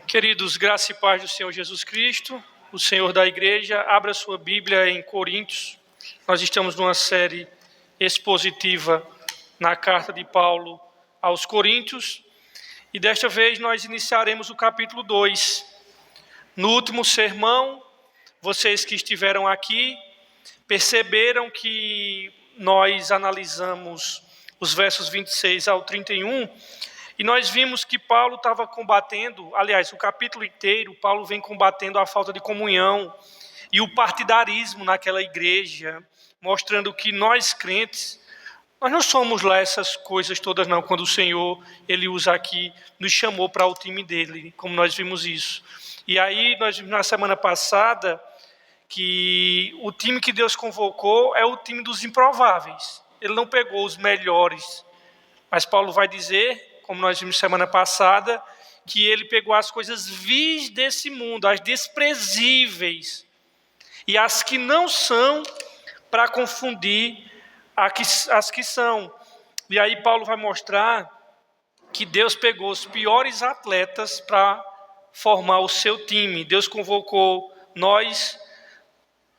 Queridos, graça e paz do Senhor Jesus Cristo, o Senhor da igreja. Abra sua Bíblia em Coríntios. Nós estamos numa série expositiva na carta de Paulo aos Coríntios. E desta vez nós iniciaremos o capítulo 2. No último sermão, vocês que estiveram aqui perceberam que nós analisamos os versos 26 ao 31, e nós vimos que Paulo estava combatendo, aliás, o capítulo inteiro, Paulo vem combatendo a falta de comunhão e o partidarismo naquela igreja, mostrando que nós crentes, nós não somos lá essas coisas todas não, quando o Senhor, Ele usa aqui, nos chamou para o time dele, como nós vimos isso. E aí, nós vimos na semana passada que o time que Deus convocou é o time dos improváveis. Ele não pegou os melhores, mas Paulo vai dizer, como nós vimos semana passada, que ele pegou as coisas vis desse mundo, as desprezíveis, e as que não são, para confundir as que são. E aí Paulo vai mostrar que Deus pegou os piores atletas para formar o seu time. Deus convocou nós,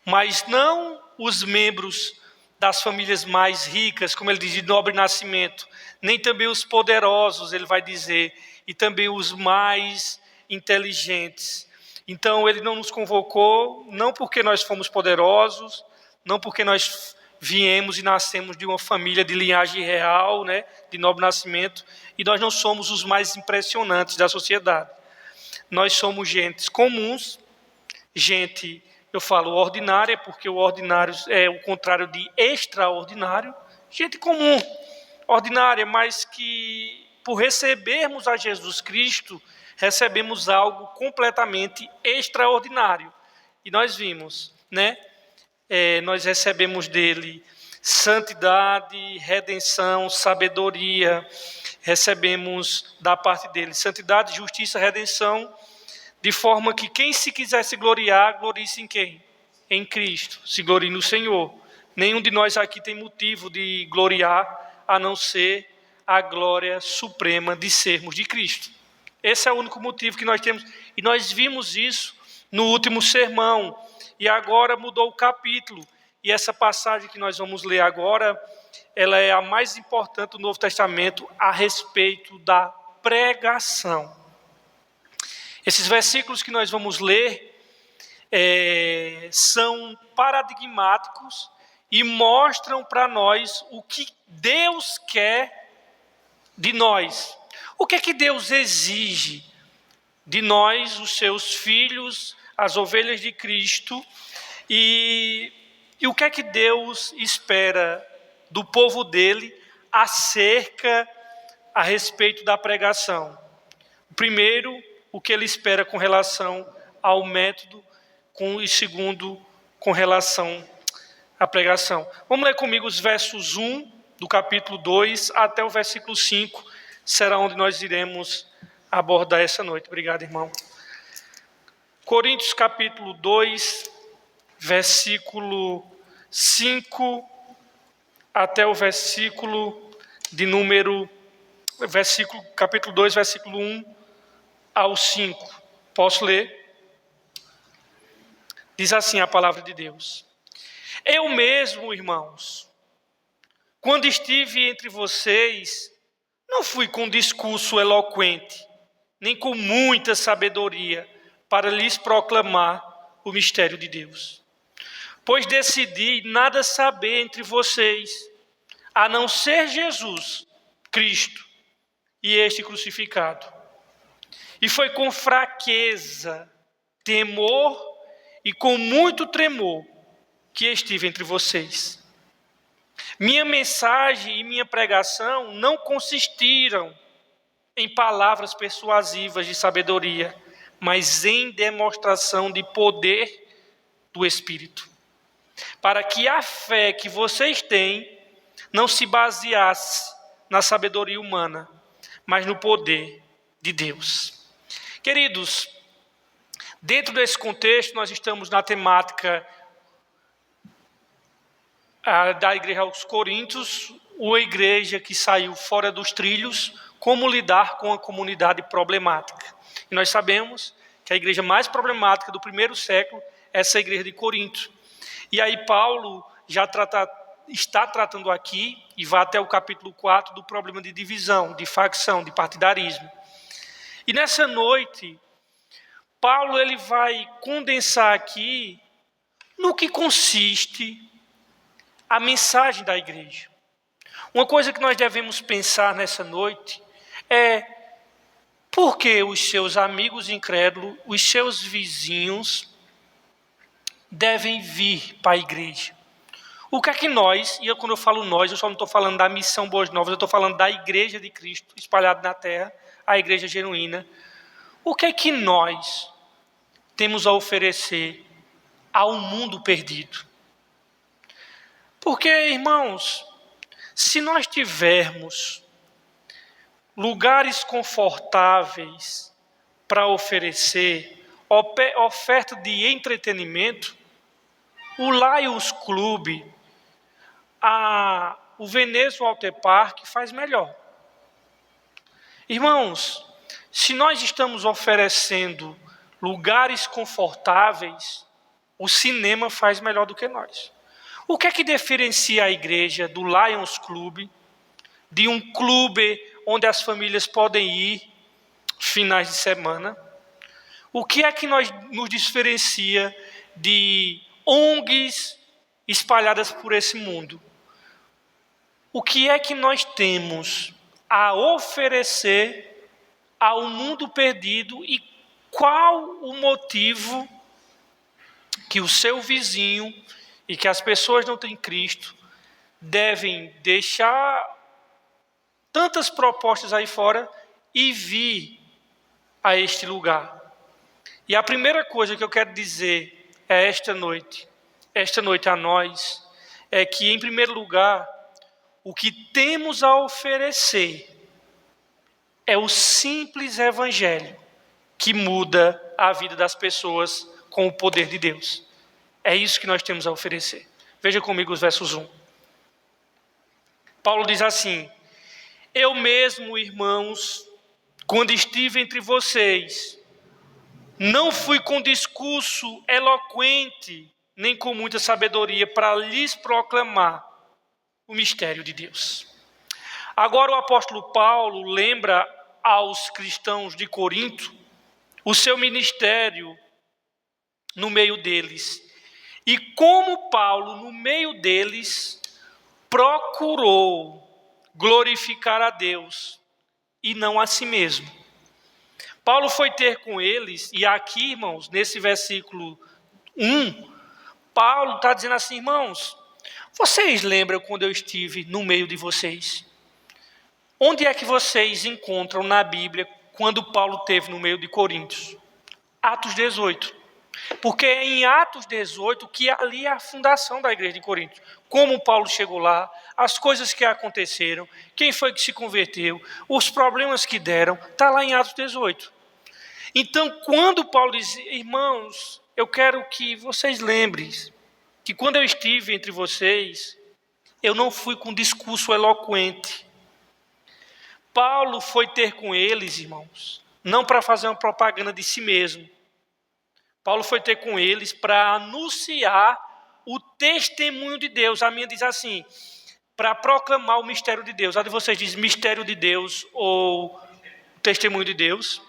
mas não os membros das famílias mais ricas, como ele diz, de nobre nascimento, nem também os poderosos, ele vai dizer, e também os mais inteligentes. Então ele não nos convocou, não porque nós fomos poderosos, não porque nós viemos e nascemos de uma família de linhagem real, né, de nobre nascimento, e nós não somos os mais impressionantes da sociedade. Nós somos gentes comuns, gente, eu falo ordinária, porque o ordinário é o contrário de extraordinário, gente comum, ordinária, mas que por recebermos a Jesus Cristo, recebemos algo completamente extraordinário. E nós vimos, né? Nós recebemos dele santidade, redenção, sabedoria, recebemos da parte dele santidade, justiça, redenção, de forma que quem se quiser se gloriar, glorie-se em quem? Em Cristo, se glorie no Senhor. Nenhum de nós aqui tem motivo de gloriar, a não ser a glória suprema de sermos de Cristo. Esse é o único motivo que nós temos, e nós vimos isso no último sermão, e agora mudou o capítulo, e essa passagem que nós vamos ler agora, ela é a mais importante do Novo Testamento a respeito da pregação. Esses versículos que nós vamos ler são paradigmáticos e mostram para nós o que Deus quer de nós. O que é que Deus exige de nós, os seus filhos, as ovelhas de Cristo, e o que é que Deus espera do povo dele a respeito da pregação. Primeiro, o que ele espera com relação ao método, e segundo, com relação à pregação. Vamos ler comigo os versos 1 do capítulo 2 até o versículo 5, será onde nós iremos abordar essa noite. Obrigado, irmão. Coríntios capítulo 2, versículo 5 até o versículo de número, capítulo 2, versículo 1 ao 5. Posso ler? Diz assim a palavra de Deus. Eu mesmo, irmãos, quando estive entre vocês, não fui com discurso eloquente, nem com muita sabedoria, para lhes proclamar o mistério de Deus. Pois decidi nada saber entre vocês, a não ser Jesus, Cristo, e este crucificado. E foi com fraqueza, temor e com muito tremor que estive entre vocês. Minha mensagem e minha pregação não consistiram em palavras persuasivas de sabedoria, mas em demonstração de poder do Espírito, para que a fé que vocês têm não se baseasse na sabedoria humana, mas no poder de Deus. Queridos, dentro desse contexto, nós estamos na temática da igreja aos Coríntios, uma igreja que saiu fora dos trilhos, como lidar com a comunidade problemática. E nós sabemos que a igreja mais problemática do primeiro século é essa igreja de Corinto. E aí Paulo está tratando aqui, e vai até o capítulo 4, do problema de divisão, de facção, de partidarismo. E nessa noite, Paulo ele vai condensar aqui no que consiste a mensagem da igreja. Uma coisa que nós devemos pensar nessa noite é por que os seus amigos incrédulos, os seus vizinhos, devem vir para a igreja. O que é que nós, e quando eu falo nós, eu só não estou falando da missão Boas Novas, eu estou falando da igreja de Cristo espalhada na terra, a igreja genuína. O que é que nós temos a oferecer ao mundo perdido? Porque, irmãos, se nós tivermos lugares confortáveis para oferecer, oferta de entretenimento, o Lions Club, o Veneza Water Park faz melhor. Irmãos, se nós estamos oferecendo lugares confortáveis, o cinema faz melhor do que nós. O que é que diferencia a igreja do Lions Club, de um clube onde as famílias podem ir finais de semana? O que é que nos diferencia de ONGs espalhadas por esse mundo? O que é que nós temos a oferecer ao mundo perdido e qual o motivo que o seu vizinho e que as pessoas não têm Cristo devem deixar tantas propostas aí fora e vir a este lugar? E a primeira coisa que eu quero dizer esta noite a nós, é que, em primeiro lugar, o que temos a oferecer é o simples evangelho que muda a vida das pessoas com o poder de Deus. É isso que nós temos a oferecer. Veja comigo os versos 1. Paulo diz assim: eu mesmo, irmãos, quando estive entre vocês, não fui com discurso eloquente, nem com muita sabedoria, para lhes proclamar o mistério de Deus. Agora o apóstolo Paulo lembra aos cristãos de Corinto o seu ministério no meio deles. E como Paulo, no meio deles, procurou glorificar a Deus e não a si mesmo. Paulo foi ter com eles, e aqui, irmãos, nesse versículo 1, Paulo está dizendo assim: irmãos, vocês lembram quando eu estive no meio de vocês? Onde é que vocês encontram na Bíblia quando Paulo esteve no meio de Coríntios? Atos 18. Porque é em Atos 18 que ali é a fundação da igreja de Corinto. Como Paulo chegou lá, as coisas que aconteceram, quem foi que se converteu, os problemas que deram, está lá em Atos 18. Então, quando Paulo diz: irmãos, eu quero que vocês lembrem que quando eu estive entre vocês, eu não fui com discurso eloquente. Paulo foi ter com eles, irmãos, não para fazer uma propaganda de si mesmo. Paulo foi ter com eles para anunciar o testemunho de Deus. A minha diz assim: para proclamar o mistério de Deus. A de vocês diz mistério de Deus ou testemunho de Deus?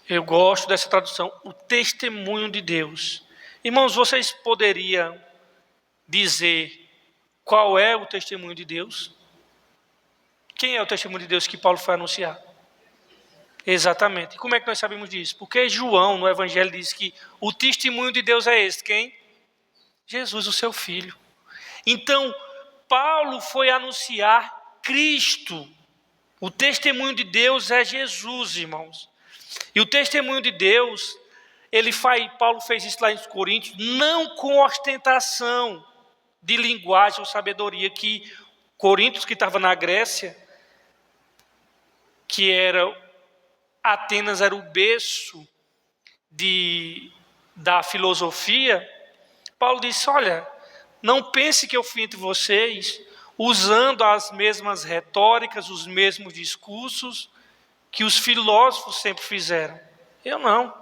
Eu gosto dessa tradução, o testemunho de Deus. Irmãos, vocês poderiam dizer qual é o testemunho de Deus? Quem é o testemunho de Deus que Paulo foi anunciar? Exatamente. E como é que nós sabemos disso? Porque João, no Evangelho, diz que o testemunho de Deus é esse. Quem? Jesus, o seu Filho. Então, Paulo foi anunciar Cristo. O testemunho de Deus é Jesus, irmãos. E o testemunho de Deus, Paulo fez isso lá em Coríntios, não com ostentação de linguagem ou sabedoria, que Coríntios, que estava na Grécia, que Atenas era o berço da filosofia. Paulo disse: olha, não pense que eu fui entre vocês usando as mesmas retóricas, os mesmos discursos que os filósofos sempre fizeram. Eu não.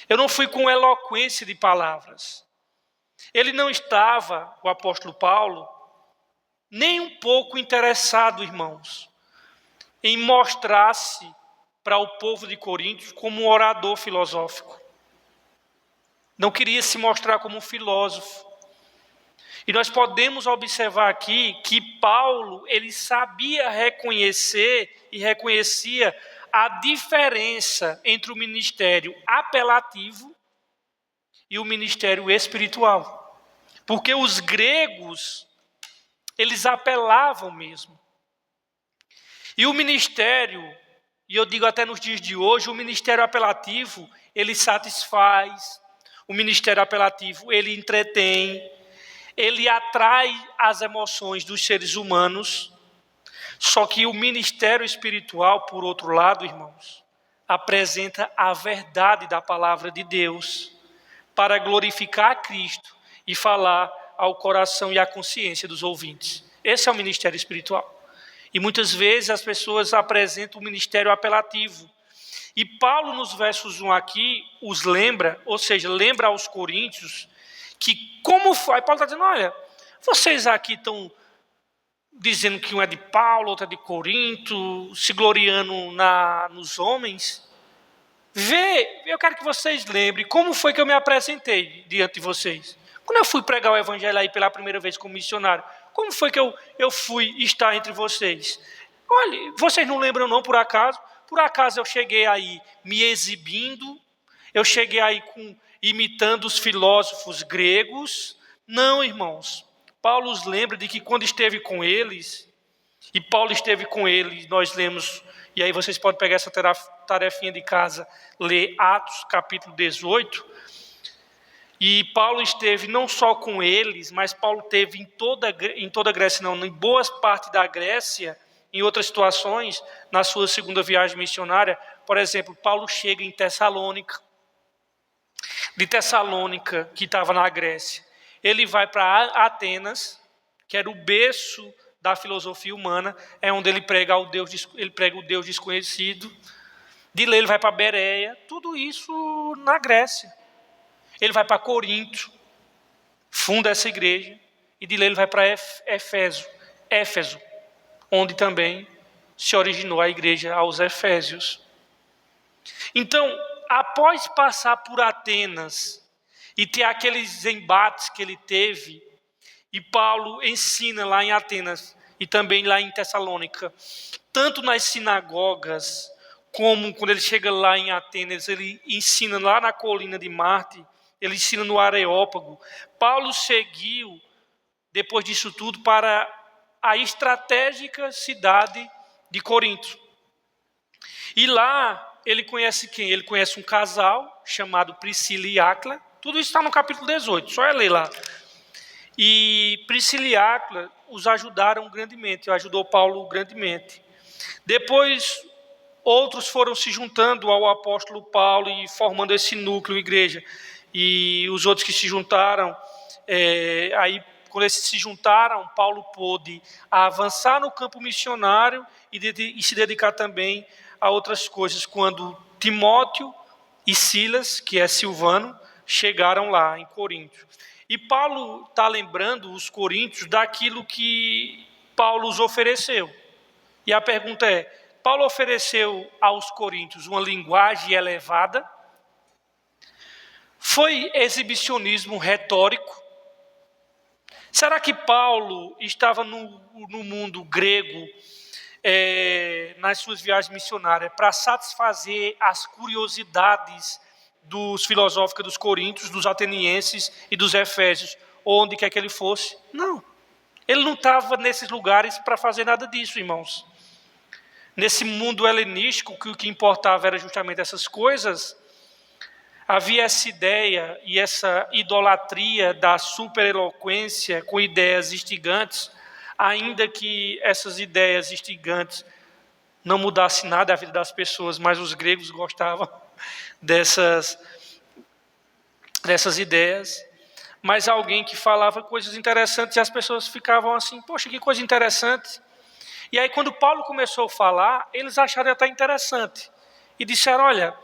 Eu não fui com eloquência de palavras. Ele não estava, o apóstolo Paulo, nem um pouco interessado, irmãos, em mostrar-se para o povo de Corinto como um orador filosófico. Não queria se mostrar como um filósofo. E nós podemos observar aqui que Paulo, ele sabia reconhecer e reconhecia a diferença entre o ministério apelativo e o ministério espiritual. Porque os gregos, eles apelavam mesmo. E o ministério, e eu digo até nos dias de hoje, o ministério apelativo, ele satisfaz, o ministério apelativo, ele entretém, ele atrai as emoções dos seres humanos. Só que o ministério espiritual, por outro lado, irmãos, apresenta a verdade da palavra de Deus para glorificar a Cristo e falar ao coração e à consciência dos ouvintes. Esse é o ministério espiritual. E muitas vezes as pessoas apresentam o ministério apelativo. E Paulo, nos versos 1 aqui, os lembra, ou seja, lembra aos coríntios, que como foi, Paulo está dizendo, olha, vocês aqui estão dizendo que um é de Paulo, outro é de Corinto, se gloriando nos homens. Eu quero que vocês lembrem como foi que eu me apresentei diante de vocês. Quando eu fui pregar o evangelho aí pela primeira vez como missionário, como foi que eu fui estar entre vocês? Olha, vocês não lembram não, por acaso? Por acaso eu cheguei aí me exibindo? Eu cheguei aí imitando os filósofos gregos? Não, irmãos. Paulo os lembra de que quando esteve com eles, e Paulo esteve com eles, nós lemos, e aí vocês podem pegar essa tarefinha de casa, ler Atos capítulo 18, e Paulo esteve não só com eles, mas Paulo esteve em toda a Grécia, não, em boas partes da Grécia, em outras situações, na sua segunda viagem missionária. Por exemplo, Paulo chega em Tessalônica, de Tessalônica, que estava na Grécia, ele vai para Atenas, que era o berço da filosofia humana, é onde ele prega o Deus desconhecido. De lá ele vai para Bereia, tudo isso na Grécia. Ele vai para Corinto, funda essa igreja, e de lá ele vai para Éfeso, onde também se originou a igreja aos Efésios. Então, após passar por Atenas e ter aqueles embates que ele teve, e Paulo ensina lá em Atenas e também lá em Tessalônica, tanto nas sinagogas, como quando ele chega lá em Atenas, ele ensina lá na colina de Marte, ele ensina no Areópago. Paulo seguiu, depois disso tudo, para a estratégica cidade de Corinto. E lá ele conhece quem? Ele conhece um casal chamado Priscila e Áquila. Tudo isso está no capítulo 18, só é ler lá. E Priscila e Áquila os ajudaram grandemente, ajudou Paulo grandemente. Depois, outros foram se juntando ao apóstolo Paulo e formando esse núcleo, igreja. E os outros que se juntaram, aí quando eles se juntaram, Paulo pôde avançar no campo missionário e se dedicar também a outras coisas. Quando Timóteo e Silas, que é Silvano, chegaram lá em Corinto. E Paulo está lembrando os coríntios daquilo que Paulo os ofereceu. E a pergunta é, Paulo ofereceu aos coríntios uma linguagem elevada? Foi exibicionismo retórico? Será que Paulo estava no mundo grego, nas suas viagens missionárias, para satisfazer as curiosidades dos filosóficos dos coríntios, dos atenienses e dos efésios, onde quer que ele fosse? Não. Ele não estava nesses lugares para fazer nada disso, irmãos. Nesse mundo helenístico, que o que importava era justamente essas coisas, havia essa ideia e essa idolatria da supereloquência com ideias instigantes, ainda que essas ideias instigantes não mudassem nada a vida das pessoas, mas os gregos gostavam dessas ideias. Mas alguém que falava coisas interessantes e as pessoas ficavam assim, poxa, que coisa interessante. E aí quando Paulo começou a falar, eles acharam até interessante. E disseram, olha,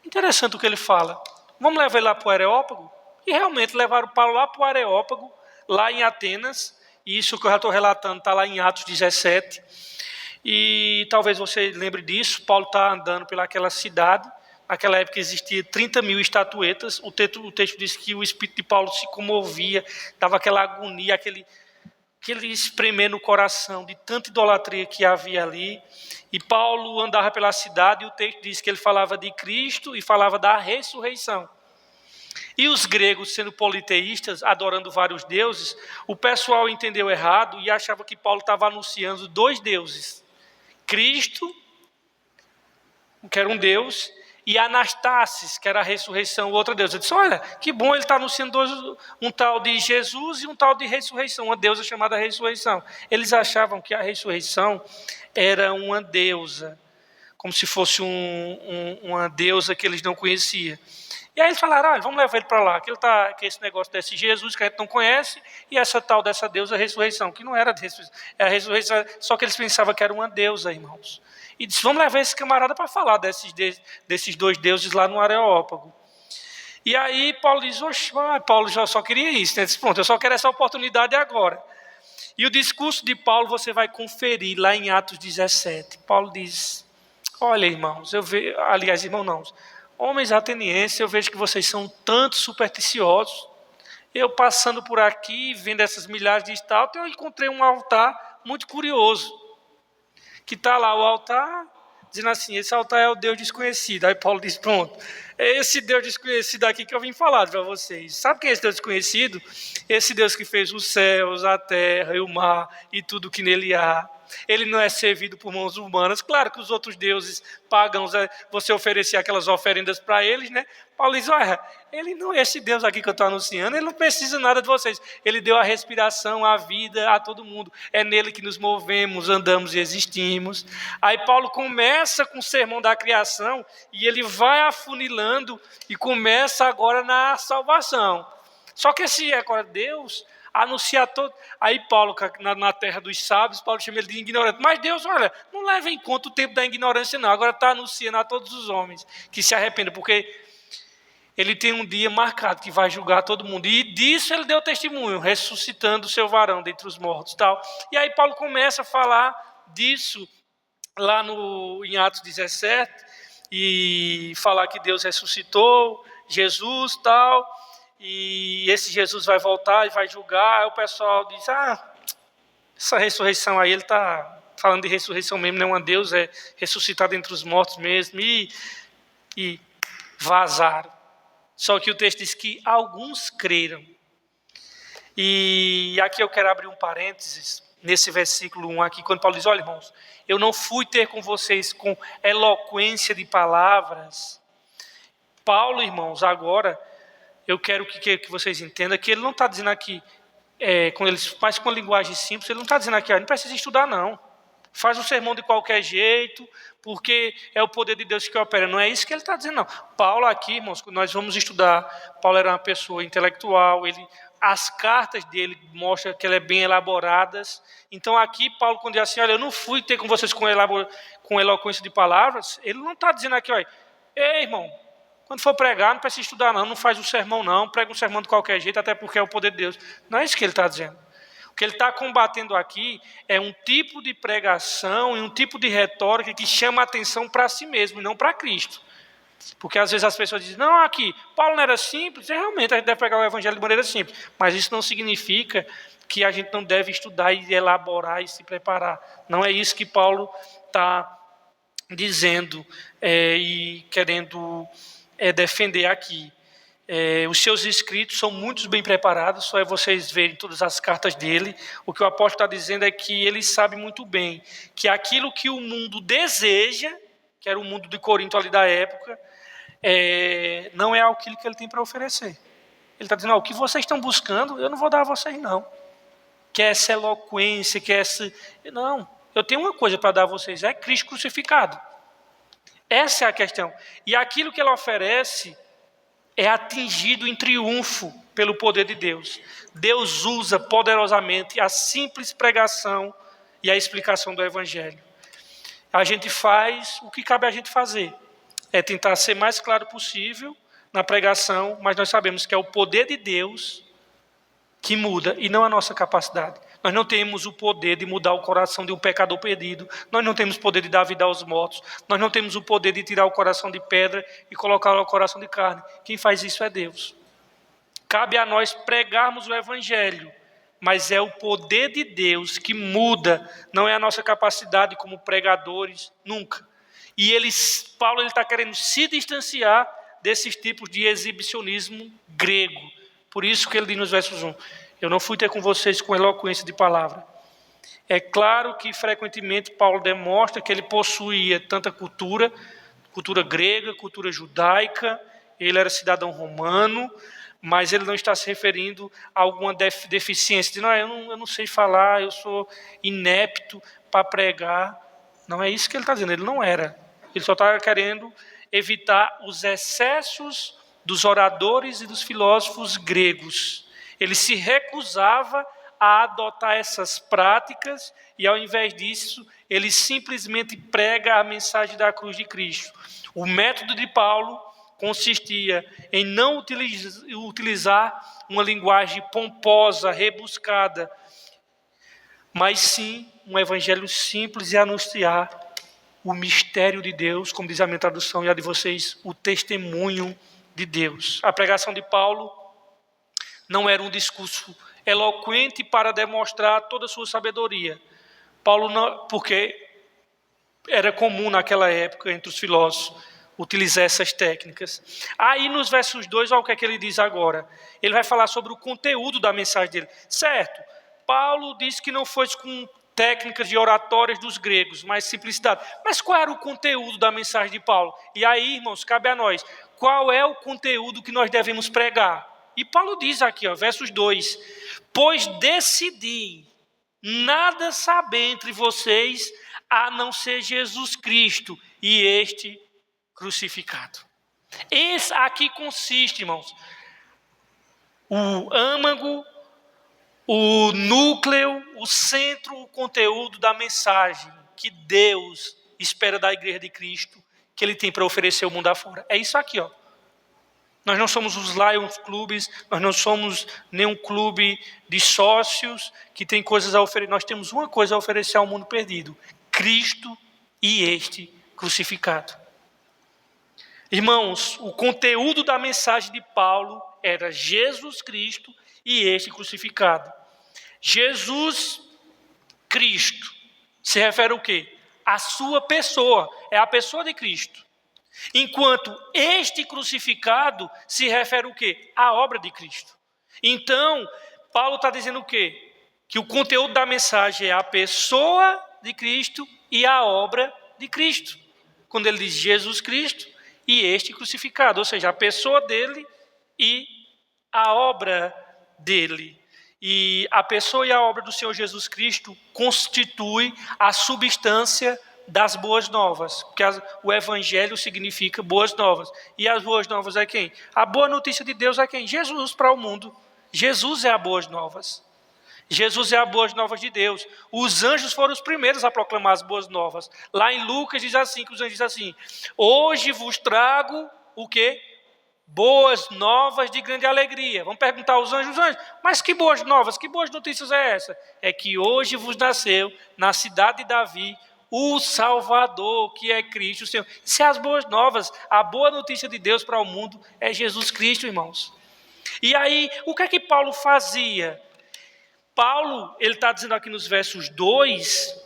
interessante o que ele fala. Vamos levar ele lá para o Areópago? E realmente levaram Paulo lá para o Areópago, lá em Atenas. E isso que eu já estou relatando está lá em Atos 17. E talvez você lembre disso. Paulo está andando pelaquela cidade. Naquela época existia 30 mil estatuetas. O texto diz que o espírito de Paulo se comovia, dava aquela agonia, aquele espremer no coração de tanta idolatria que havia ali. E Paulo andava pela cidade e o texto diz que ele falava de Cristo e falava da ressurreição. E os gregos, sendo politeístas, adorando vários deuses, o pessoal entendeu errado e achava que Paulo estava anunciando 2 deuses. Cristo, que era um deus, e Anastasis, que era a ressurreição, outra deusa. Eu disse, olha, que bom, ele está anunciando um tal de Jesus e um tal de ressurreição, uma deusa chamada ressurreição. Eles achavam que a ressurreição era uma deusa, como se fosse uma deusa que eles não conheciam. E aí eles falaram, olha, vamos levar ele para lá, que esse negócio desse Jesus que a gente não conhece, e essa tal dessa deusa ressurreição, que não era de ressurreição, é a ressurreição, só que eles pensavam que era uma deusa, irmãos. E disse, vamos levar esse camarada para falar desses 2 deuses lá no Areópago. E aí Paulo diz, oxe, Paulo já só queria isso, né? Disse, pronto, eu só quero essa oportunidade agora. E o discurso de Paulo você vai conferir lá em Atos 17. Paulo diz, olha, irmãos, aliás, irmãos não, homens atenienses, eu vejo que vocês são tanto supersticiosos. Eu passando por aqui, vendo essas milhares de estátuas, eu encontrei um altar muito curioso. Que está lá o altar, dizendo assim, esse altar é o Deus desconhecido. Aí Paulo diz, pronto, é esse Deus desconhecido aqui que eu vim falar para vocês. Sabe quem é esse Deus desconhecido? Esse Deus que fez os céus, a terra e o mar e tudo que nele há. Ele não é servido por mãos humanas. Claro que os outros deuses pagãos, você oferecia aquelas oferendas para eles, né? Paulo diz, olha, ele não é esse Deus aqui que eu estou anunciando, ele não precisa nada de vocês. Ele deu a respiração, a vida a todo mundo. É nele que nos movemos, andamos e existimos. Aí Paulo começa com o sermão da criação e ele vai afunilando e começa agora na salvação. Só que esse agora Deus anunciar todo. Aí Paulo, na terra dos sábios, Paulo chama ele de ignorante. Mas Deus, olha, não leva em conta o tempo da ignorância, não. Agora está anunciando a todos os homens que se arrependam, porque ele tem um dia marcado que vai julgar todo mundo. E disso ele deu testemunho, ressuscitando o seu varão dentre os mortos. Tal. E aí Paulo começa a falar disso lá em Atos 17, e falar que Deus ressuscitou Jesus, tal. E esse Jesus vai voltar e vai julgar. Aí o pessoal diz, essa ressurreição aí, ele está falando de ressurreição mesmo, não é uma Deus, é ressuscitado entre os mortos mesmo. E vazaram. Só que o texto diz que alguns creram. E aqui eu quero abrir um parênteses, nesse versículo 1 aqui, quando Paulo diz, olha irmãos, eu não fui ter com vocês com eloquência de palavras. Paulo, irmãos, agora eu quero que vocês entendam que ele não está dizendo aqui, quando ele faz com a linguagem simples, ele não está dizendo aqui, não precisa estudar não. Faz um sermão de qualquer jeito, porque é o poder de Deus que opera. Não é isso que ele está dizendo, não. Paulo aqui, irmãos, nós vamos estudar, Paulo era uma pessoa intelectual, as cartas dele mostram que elas são bem elaboradas. Então aqui, Paulo, quando diz assim, olha, eu não fui ter com vocês com eloquência de palavras, ele não está dizendo aqui, olha, ei, irmão, quando for pregar, não precisa estudar não faz um sermão não, prega um sermão de qualquer jeito, até porque é o poder de Deus. Não é isso que ele está dizendo. O que ele está combatendo aqui é um tipo de pregação e um tipo de retórica que chama a atenção para si mesmo e não para Cristo. Porque às vezes as pessoas dizem, não, aqui, Paulo não era simples, e realmente a gente deve pregar o evangelho de maneira simples, mas isso não significa que a gente não deve estudar e elaborar e se preparar. Não é isso que Paulo está dizendo e querendo defender aqui. Os seus escritos são muito bem preparados, só é vocês verem todas as cartas dele. O que o apóstolo está dizendo é que ele sabe muito bem que aquilo que o mundo deseja, que era o mundo de Corinto ali da época, não é aquilo que ele tem para oferecer. Ele está dizendo, o que vocês estão buscando, eu não vou dar a vocês não. Que é essa eloquência, que é essa... Não, eu tenho uma coisa para dar a vocês, é Cristo crucificado. Essa é a questão. E aquilo que ele oferece é atingido em triunfo pelo poder de Deus. Deus usa poderosamente a simples pregação e a explicação do Evangelho. A gente faz o que cabe a gente fazer, é tentar ser mais claro possível na pregação, mas nós sabemos que é o poder de Deus que muda e não a nossa capacidade. Nós não temos o poder de mudar o coração de um pecador perdido, nós não temos o poder de dar vida aos mortos, nós não temos o poder de tirar o coração de pedra e colocar o coração de carne. Quem faz isso é Deus. Cabe a nós pregarmos o Evangelho, mas é o poder de Deus que muda, não é a nossa capacidade como pregadores, nunca. E Paulo está querendo se distanciar desses tipos de exibicionismo grego. Por isso que ele diz nos versos 1, eu não fui ter com vocês com eloquência de palavra. É claro que frequentemente Paulo demonstra que ele possuía tanta cultura grega, cultura judaica, ele era cidadão romano, mas ele não está se referindo a alguma deficiência, de eu não sei falar, eu sou inepto para pregar. Não é isso que ele está dizendo, ele não era. Ele só está querendo evitar os excessos dos oradores e dos filósofos gregos. Ele se recusava a adotar essas práticas e, ao invés disso, ele simplesmente prega a mensagem da cruz de Cristo. O método de Paulo consistia em não utilizar uma linguagem pomposa, rebuscada, mas sim um evangelho simples e anunciar o mistério de Deus, como diz a minha tradução e a de vocês, o testemunho de Deus. A pregação de Paulo não era um discurso eloquente para demonstrar toda a sua sabedoria. Paulo não, porque era comum naquela época entre os filósofos utilizar essas técnicas. Aí nos versos 2, olha o que é que ele diz agora. Ele vai falar sobre o conteúdo da mensagem dele. Certo, Paulo disse que não foi com técnicas de oratórias dos gregos, mas simplicidade. Mas qual era o conteúdo da mensagem de Paulo? E aí, irmãos, cabe a nós. Qual é o conteúdo que nós devemos pregar? E Paulo diz aqui, versos 2, pois decidi nada saber entre vocês a não ser Jesus Cristo e este crucificado. Esse aqui consiste, irmãos, o âmago, o núcleo, o centro, o conteúdo da mensagem que Deus espera da igreja de Cristo, que Ele tem para oferecer ao mundo afora. É isso aqui, Nós não somos os Lions Clubes, nós não somos nenhum clube de sócios que tem coisas a oferecer. Nós temos uma coisa a oferecer ao mundo perdido: Cristo e este crucificado. Irmãos, o conteúdo da mensagem de Paulo era Jesus Cristo e este crucificado. Jesus Cristo se refere ao quê? A sua pessoa, é a pessoa de Cristo. Enquanto este crucificado se refere ao quê? À obra de Cristo. Então, Paulo está dizendo o quê? Que o conteúdo da mensagem é a pessoa de Cristo e a obra de Cristo. Quando ele diz Jesus Cristo e este crucificado, ou seja, a pessoa dele e a obra dele. E a pessoa e a obra do Senhor Jesus Cristo constitui a substância das boas novas, porque o evangelho significa boas novas. E as boas novas é quem? A boa notícia de Deus é quem? Jesus para o mundo. Jesus é a boas novas. Jesus é a boas novas de Deus. Os anjos foram os primeiros a proclamar as boas novas. Lá em Lucas diz assim, que os anjos dizem assim: hoje vos trago o quê? Boas novas de grande alegria. Vamos perguntar aos anjos, mas que boas novas, que boas notícias é essa? É que hoje vos nasceu na cidade de Davi o Salvador, que é Cristo o Senhor. Isso é as boas novas. A boa notícia de Deus para o mundo é Jesus Cristo, irmãos. E aí, o que é que Paulo fazia? Paulo, ele está dizendo aqui nos versos 2,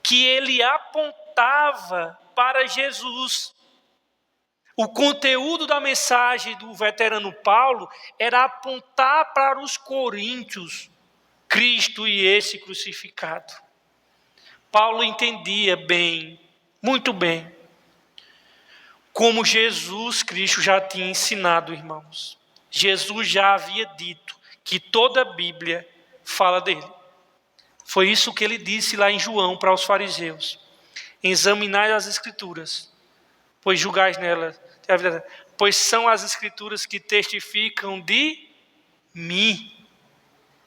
que ele apontava para Jesus. O conteúdo da mensagem do veterano Paulo era apontar para os coríntios Cristo e esse crucificado. Paulo entendia bem, muito bem, como Jesus Cristo já tinha ensinado, irmãos. Jesus já havia dito que toda a Bíblia fala dele. Foi isso que ele disse lá em João para os fariseus: examinai as Escrituras, pois julgais nelas. pois são as escrituras que testificam de mim.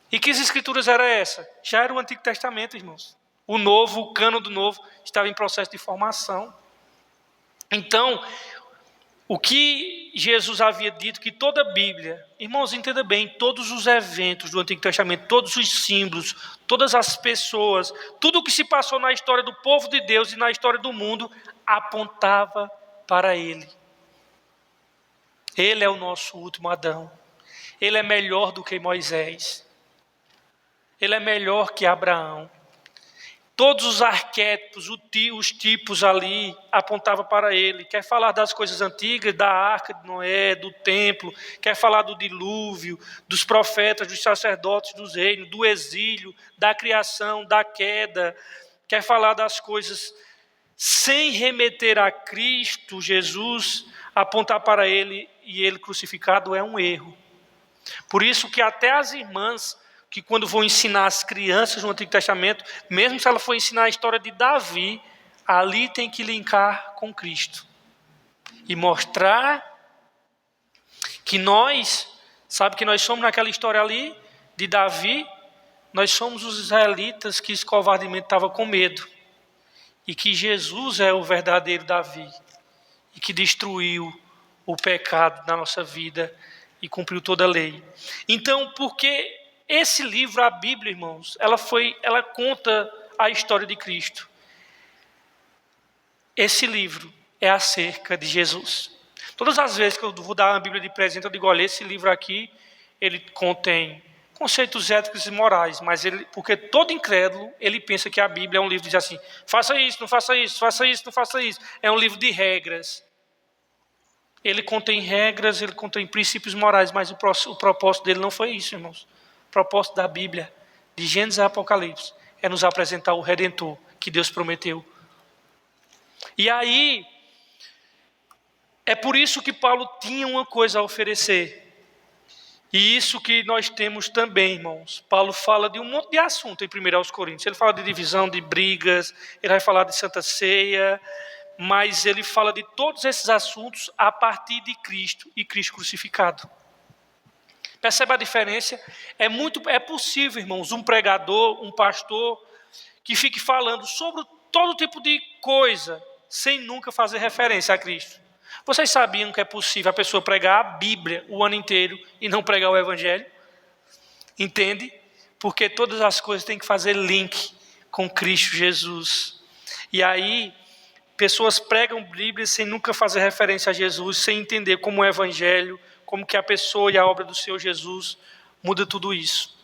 E que escrituras era essa? Já era o Antigo Testamento, irmãos. O Novo, o cânon do Novo, estava em processo de formação. Então, o que Jesus havia dito, que toda a Bíblia, irmãos, entenda bem, todos os eventos do Antigo Testamento, todos os símbolos, todas as pessoas, tudo o que se passou na história do povo de Deus e na história do mundo, apontava para Ele. Ele é o nosso último Adão. Ele é melhor do que Moisés. Ele é melhor que Abraão. Todos os arquétipos, os tipos ali apontavam para ele. Quer falar das coisas antigas, da arca de Noé, do templo, quer falar do dilúvio, dos profetas, dos sacerdotes, dos reinos, do exílio, da criação, da queda. Quer falar das coisas sem remeter a Cristo, Jesus, apontar para ele e ele crucificado é um erro. Por isso que até as irmãs, que quando vão ensinar as crianças no Antigo Testamento, mesmo se ela for ensinar a história de Davi, ali tem que linkar com Cristo. E mostrar que nós, sabe que nós somos naquela história ali de Davi, nós somos os israelitas que covardemente estavam com medo. E que Jesus é o verdadeiro Davi. E que destruiu o pecado da nossa vida e cumpriu toda a lei. Então, porque esse livro, a Bíblia, irmãos, ela conta a história de Cristo. Esse livro é acerca de Jesus. Todas as vezes que eu vou dar uma Bíblia de presente, eu digo, olha, esse livro aqui, ele contém conceitos éticos e morais, mas porque todo incrédulo, ele pensa que a Bíblia é um livro que diz assim, faça isso, não faça isso, faça isso, não faça isso. É um livro de regras. Ele contém regras, ele contém princípios morais, mas o propósito dele não foi isso, irmãos. O propósito da Bíblia, de Gênesis a Apocalipse, é nos apresentar o Redentor que Deus prometeu. E aí, é por isso que Paulo tinha uma coisa a oferecer. E isso que nós temos também, irmãos. Paulo fala de um monte de assunto em 1 Coríntios. Ele fala de divisão, de brigas, ele vai falar de Santa Ceia, mas ele fala de todos esses assuntos a partir de Cristo e Cristo crucificado. Percebe a diferença? É possível, irmãos, um pregador, um pastor, que fique falando sobre todo tipo de coisa, sem nunca fazer referência a Cristo. Vocês sabiam que é possível a pessoa pregar a Bíblia o ano inteiro e não pregar o Evangelho? Entende? Porque todas as coisas têm que fazer link com Cristo Jesus. E aí, pessoas pregam Bíblia sem nunca fazer referência a Jesus, sem entender como o Evangelho, como que a pessoa e a obra do Senhor Jesus muda tudo isso.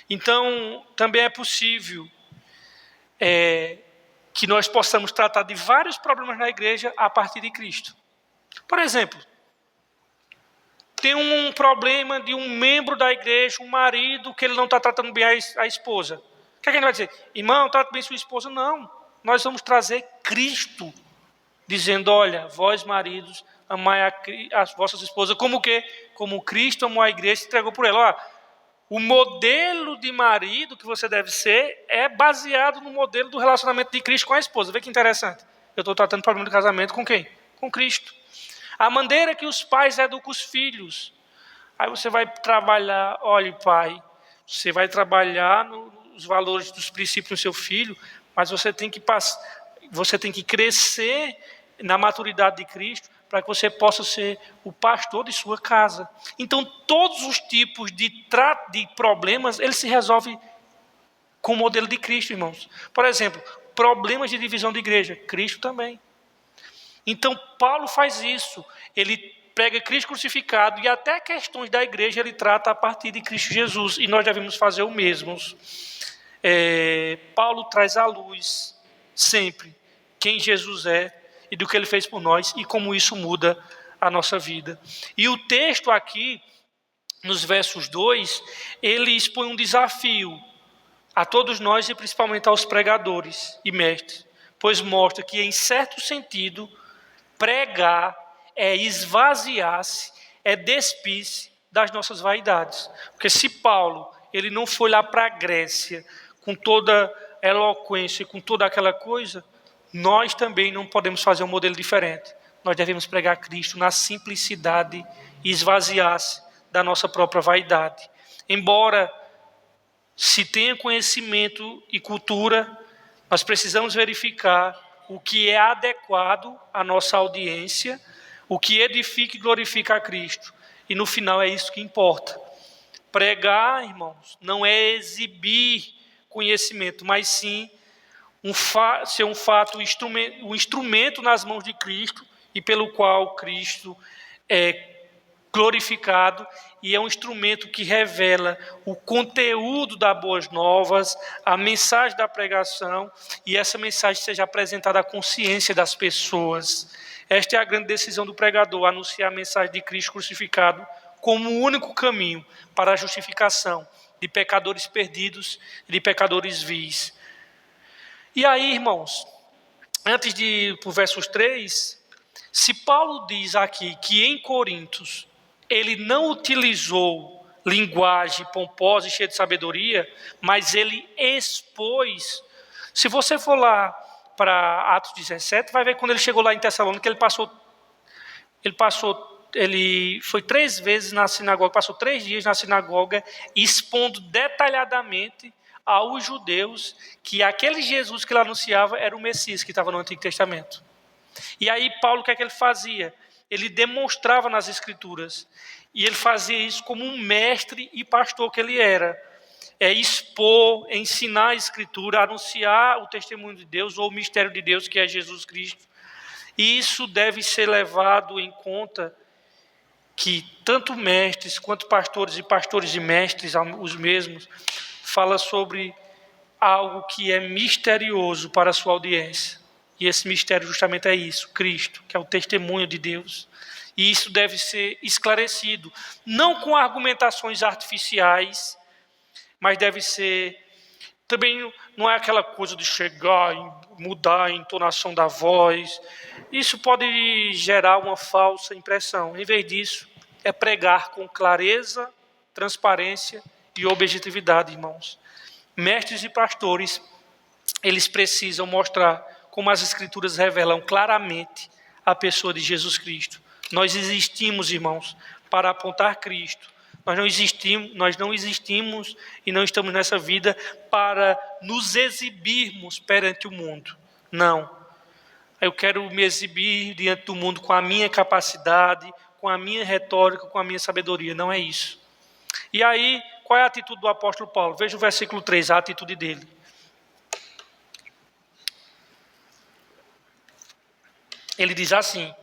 Então, também é possível que nós possamos tratar de vários problemas na igreja a partir de Cristo. Por exemplo, tem um problema de um membro da igreja, um marido, que ele não está tratando bem a esposa. O que é que ele vai dizer? Irmão, trata bem sua esposa? Não. Nós vamos trazer Cristo, dizendo, olha, vós maridos, amai as vossas esposas, como o quê? Como Cristo amou a igreja e se entregou por ela. Olha, o modelo de marido que você deve ser é baseado no modelo do relacionamento de Cristo com a esposa. Vê que interessante. Eu estou tratando o problema de casamento com quem? Com Cristo. A maneira que os pais educam os filhos. Aí você vai trabalhar, olha, pai, você vai trabalhar nos valores dos princípios do seu filho, mas você tem que crescer na maturidade de Cristo para que você possa ser o pastor de sua casa. Então, todos os tipos de problemas, eles se resolvem com o modelo de Cristo, irmãos. Por exemplo, problemas de divisão de igreja, Cristo também. Então, Paulo faz isso. Ele prega Cristo crucificado e até questões da igreja ele trata a partir de Cristo Jesus. E nós devemos fazer o mesmo. Paulo traz à luz sempre quem Jesus é e do que ele fez por nós e como isso muda a nossa vida. E o texto aqui, nos versos 2, ele expõe um desafio a todos nós e principalmente aos pregadores e mestres, pois mostra que, em certo sentido, pregar é esvaziar-se, é despir-se das nossas vaidades. Porque se Paulo ele não foi lá para a Grécia com toda eloquência, com toda aquela coisa, nós também não podemos fazer um modelo diferente. nós devemos pregar Cristo na simplicidade e esvaziar-se da nossa própria vaidade. Embora se tenha conhecimento e cultura, nós precisamos verificar o que é adequado à nossa audiência, o que edifica e glorifica a Cristo. E no final é isso que importa. Pregar, irmãos, não é exibir conhecimento, mas sim ser um instrumento nas mãos de Cristo e pelo qual Cristo é glorificado, e é um instrumento que revela o conteúdo das boas novas, a mensagem da pregação, e essa mensagem seja apresentada à consciência das pessoas. Esta é a grande decisão do pregador, anunciar a mensagem de Cristo crucificado como o único caminho para a justificação de pecadores perdidos e de pecadores vis. E aí, irmãos, antes de ir para o versos 3, se Paulo diz aqui que em Coríntios ele não utilizou linguagem pomposa e cheia de sabedoria, mas ele expôs. Se você for lá para Atos 17, vai ver quando ele chegou lá em Tessalônica, ele foi 3 vezes na sinagoga, passou 3 dias na sinagoga, expondo detalhadamente aos judeus que aquele Jesus que ele anunciava era o Messias que estava no Antigo Testamento. E aí Paulo, o que é que ele fazia? Ele demonstrava nas Escrituras, e ele fazia isso como um mestre e pastor que ele era. Expor, ensinar a Escritura, anunciar o testemunho de Deus ou o mistério de Deus, que é Jesus Cristo. E isso deve ser levado em conta, que tanto mestres quanto pastores e mestres, os mesmos, fala sobre algo que é misterioso para a sua audiência. E esse mistério justamente é isso, Cristo, que é o testemunho de Deus. E isso deve ser esclarecido, não com argumentações artificiais, mas deve ser, também não é aquela coisa de chegar e mudar a entonação da voz. Isso pode gerar uma falsa impressão. Em vez disso, é pregar com clareza, transparência e objetividade, irmãos. Mestres e pastores, eles precisam mostrar como as Escrituras revelam claramente a pessoa de Jesus Cristo. Nós existimos, irmãos, para apontar Cristo. Nós não existimos e não estamos nessa vida para nos exibirmos perante o mundo. Não. Eu quero me exibir diante do mundo com a minha capacidade, com a minha retórica, com a minha sabedoria. Não é isso. E aí, qual é a atitude do apóstolo Paulo? Veja o versículo 3, a atitude dele. Ele diz assim: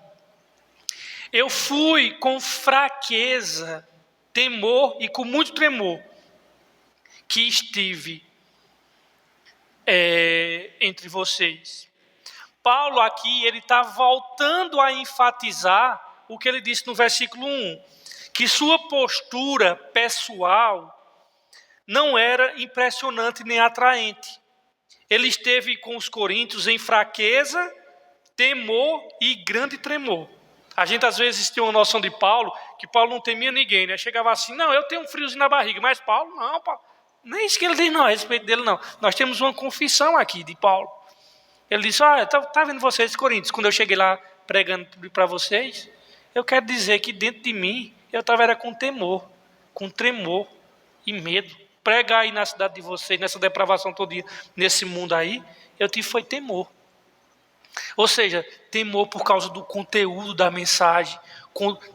eu fui com fraqueza, temor e com muito tremor que estive entre vocês. Paulo aqui, ele está voltando a enfatizar o que ele disse no versículo 1, que sua postura pessoal não era impressionante nem atraente. Ele esteve com os coríntios em fraqueza, temor e grande tremor. A gente às vezes tem uma noção de Paulo, que Paulo não temia ninguém, né? Chegava assim, não, eu tenho um friozinho na barriga, mas Paulo não, Paulo. Nem isso que ele diz não, a respeito dele não. Nós temos uma confissão aqui de Paulo. Ele disse, tá vendo vocês, Coríntios, quando eu cheguei lá pregando para vocês, eu quero dizer que dentro de mim, eu estava com temor, com tremor e medo. Pregar aí na cidade de vocês, nessa depravação todo dia, nesse mundo aí, eu tive foi temor. Ou seja, temor por causa do conteúdo da mensagem,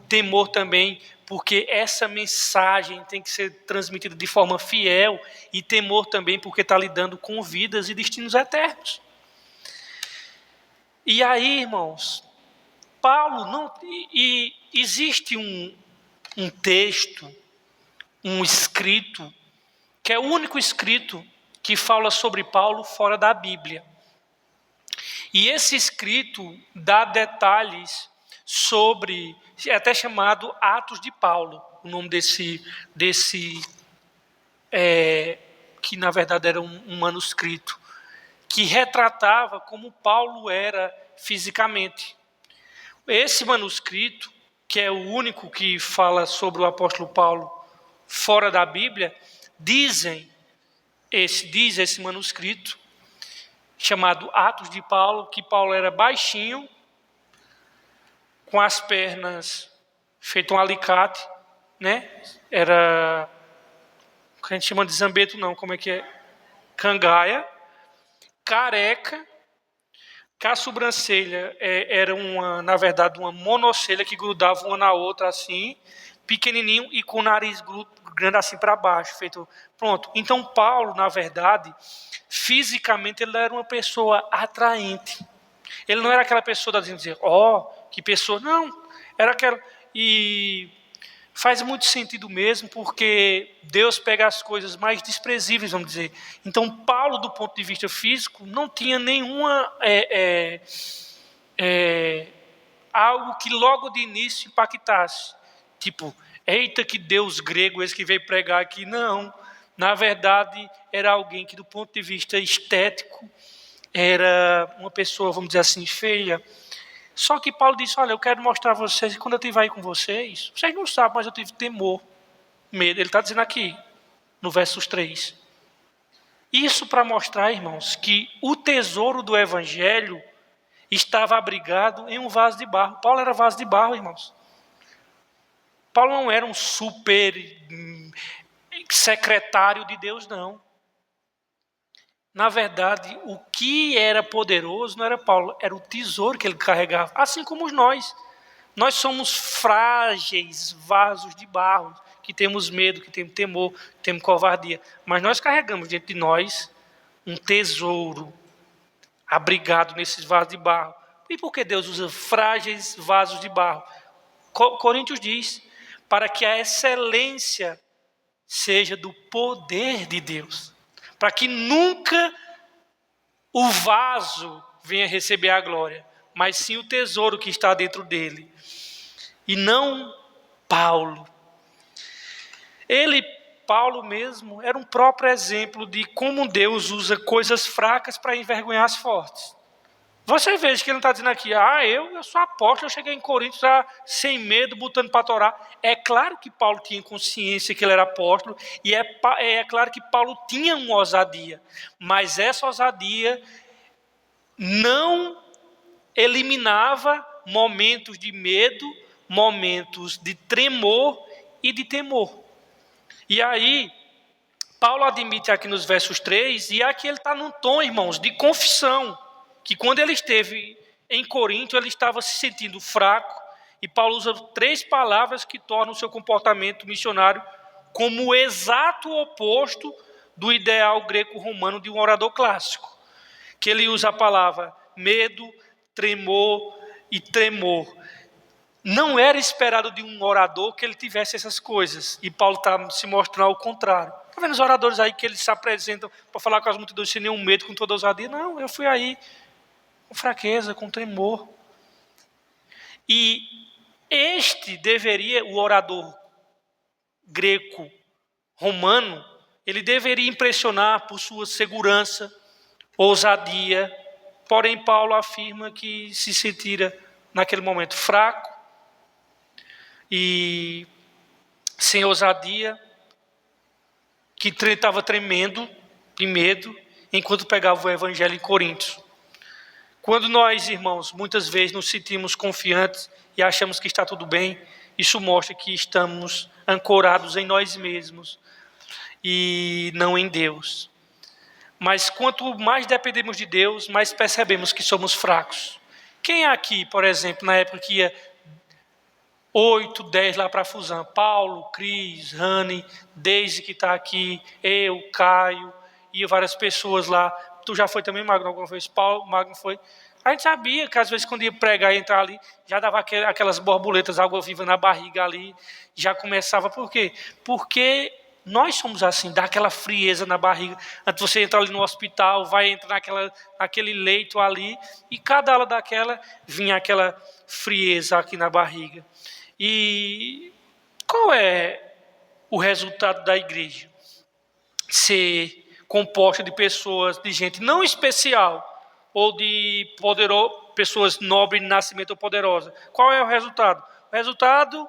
temor também porque essa mensagem tem que ser transmitida de forma fiel, e temor também porque está lidando com vidas e destinos eternos. E aí, irmãos, Paulo não... E existe um texto, um escrito, que é o único escrito que fala sobre Paulo fora da Bíblia. E esse escrito dá detalhes sobre, é até chamado Atos de Paulo, o nome desse que na verdade era um manuscrito, que retratava como Paulo era fisicamente. Esse manuscrito, que é o único que fala sobre o apóstolo Paulo fora da Bíblia, diz esse manuscrito, chamado Atos de Paulo, que Paulo era baixinho, com as pernas feito um alicate, né? Era o que a gente chama de zambeto, não, como é que é? Cangaia, careca, que a sobrancelha era na verdade, uma monocelha que grudava uma na outra assim, pequenininho e com o nariz grande assim para baixo, feito pronto. Então Paulo, na verdade, fisicamente ele era uma pessoa atraente. Ele não era aquela pessoa de dizer, que pessoa, não, era aquela. E faz muito sentido mesmo, porque Deus pega as coisas mais desprezíveis, vamos dizer. Então, Paulo, do ponto de vista físico, não tinha nenhuma algo que logo de início impactasse. Tipo, eita, que Deus grego esse que veio pregar aqui. Não, na verdade, era alguém que, do ponto de vista estético, era uma pessoa, vamos dizer assim, feia. Só que Paulo disse, olha, eu quero mostrar a vocês que quando eu estiver aí com vocês não sabem, mas eu tive temor, medo. Ele está dizendo aqui, no versos 3. Isso para mostrar, irmãos, que o tesouro do evangelho estava abrigado em um vaso de barro. Paulo era vaso de barro, irmãos. Paulo não era um super secretário de Deus, não. Na verdade, o que era poderoso não era Paulo, era o tesouro que ele carregava, assim como nós. Nós somos frágeis vasos de barro, que temos medo, que temos temor, que temos covardia. Mas nós carregamos dentro de nós um tesouro abrigado nesses vasos de barro. E por que Deus usa frágeis vasos de barro? Coríntios diz, para que a excelência seja do poder de Deus. Para que nunca o vaso venha receber a glória, mas sim o tesouro que está dentro dele. E não Paulo. Paulo mesmo, era um próprio exemplo de como Deus usa coisas fracas para envergonhar as fortes. Você veja que ele não está dizendo aqui, eu sou apóstolo, eu cheguei em Corinto sem medo, botando para torar. É claro que Paulo tinha consciência que ele era apóstolo, e é claro que Paulo tinha uma ousadia, mas essa ousadia não eliminava momentos de medo, momentos de tremor e de temor. E aí, Paulo admite aqui nos versos 3, e aqui ele está num tom, irmãos, de confissão, que quando ele esteve em Corinto, ele estava se sentindo fraco, e Paulo usa 3 palavras que tornam o seu comportamento missionário como o exato oposto do ideal greco-romano de um orador clássico, que ele usa a palavra medo, tremor e tremor. Não era esperado de um orador que ele tivesse essas coisas, e Paulo está se mostrando ao contrário. Está vendo os oradores aí que eles se apresentam para falar com as multidões sem nenhum medo, com toda ousadia? Não, eu fui aí com fraqueza, com tremor. E o orador greco-romano, ele deveria impressionar por sua segurança, ousadia. Porém, Paulo afirma que se sentira naquele momento fraco e sem ousadia, que estava tremendo de medo enquanto pegava o evangelho em Corinto. Quando nós, irmãos, muitas vezes nos sentimos confiantes e achamos que está tudo bem, isso mostra que estamos ancorados em nós mesmos e não em Deus. Mas quanto mais dependemos de Deus, mais percebemos que somos fracos. Quem aqui, por exemplo, na época que ia 8, 10 lá para a Fusão, Paulo, Cris, Rani, Deise que está aqui, eu, Caio, e várias pessoas lá. Tu já foi também, Magno, alguma vez? Paulo, Magno foi. A gente sabia que às vezes quando ia pregar e entrar ali, já dava aquelas borboletas, água viva na barriga ali, já começava. Por quê? Porque nós somos assim, dá aquela frieza na barriga. Antes você entra ali no hospital, vai entrar naquele leito ali, e cada ala daquela vinha aquela frieza aqui na barriga. E qual é o resultado da igreja? Ser composta de pessoas, de gente não especial, ou de pessoas nobres de nascimento ou poderosas. Qual é o resultado? O resultado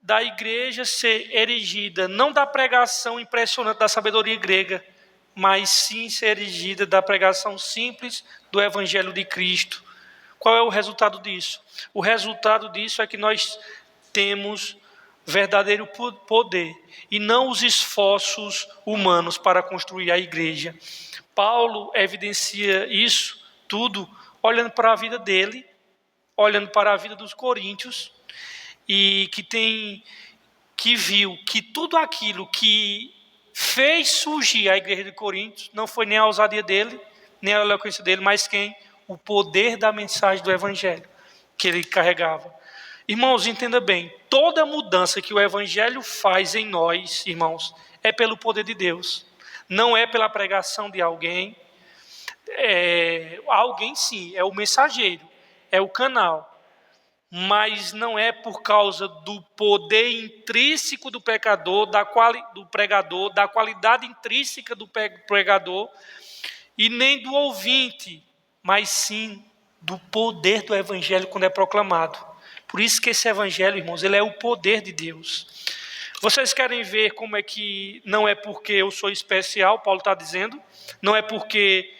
da igreja ser erigida, não da pregação impressionante da sabedoria grega, mas sim ser erigida da pregação simples do Evangelho de Cristo. Qual é o resultado disso? O resultado disso é que nós temos verdadeiro poder e não os esforços humanos para construir a igreja. Paulo evidencia isso tudo olhando para a vida dele, olhando para a vida dos coríntios, e que viu que tudo aquilo que fez surgir a igreja de Coríntios não foi nem a ousadia dele, nem a eloquência dele, mas quem? O poder da mensagem do evangelho que ele carregava. Irmãos, entenda bem, toda mudança que o evangelho faz em nós, irmãos, é pelo poder de Deus. Não é pela pregação de alguém. Alguém sim, é o mensageiro, é o canal. Mas não é por causa do poder intrínseco do pregador, da qualidade intrínseca do pregador, e nem do ouvinte, mas sim do poder do evangelho quando é proclamado. Por isso que esse evangelho, irmãos, ele é o poder de Deus. Vocês querem ver como é que não é porque eu sou especial, Paulo está dizendo, não é porque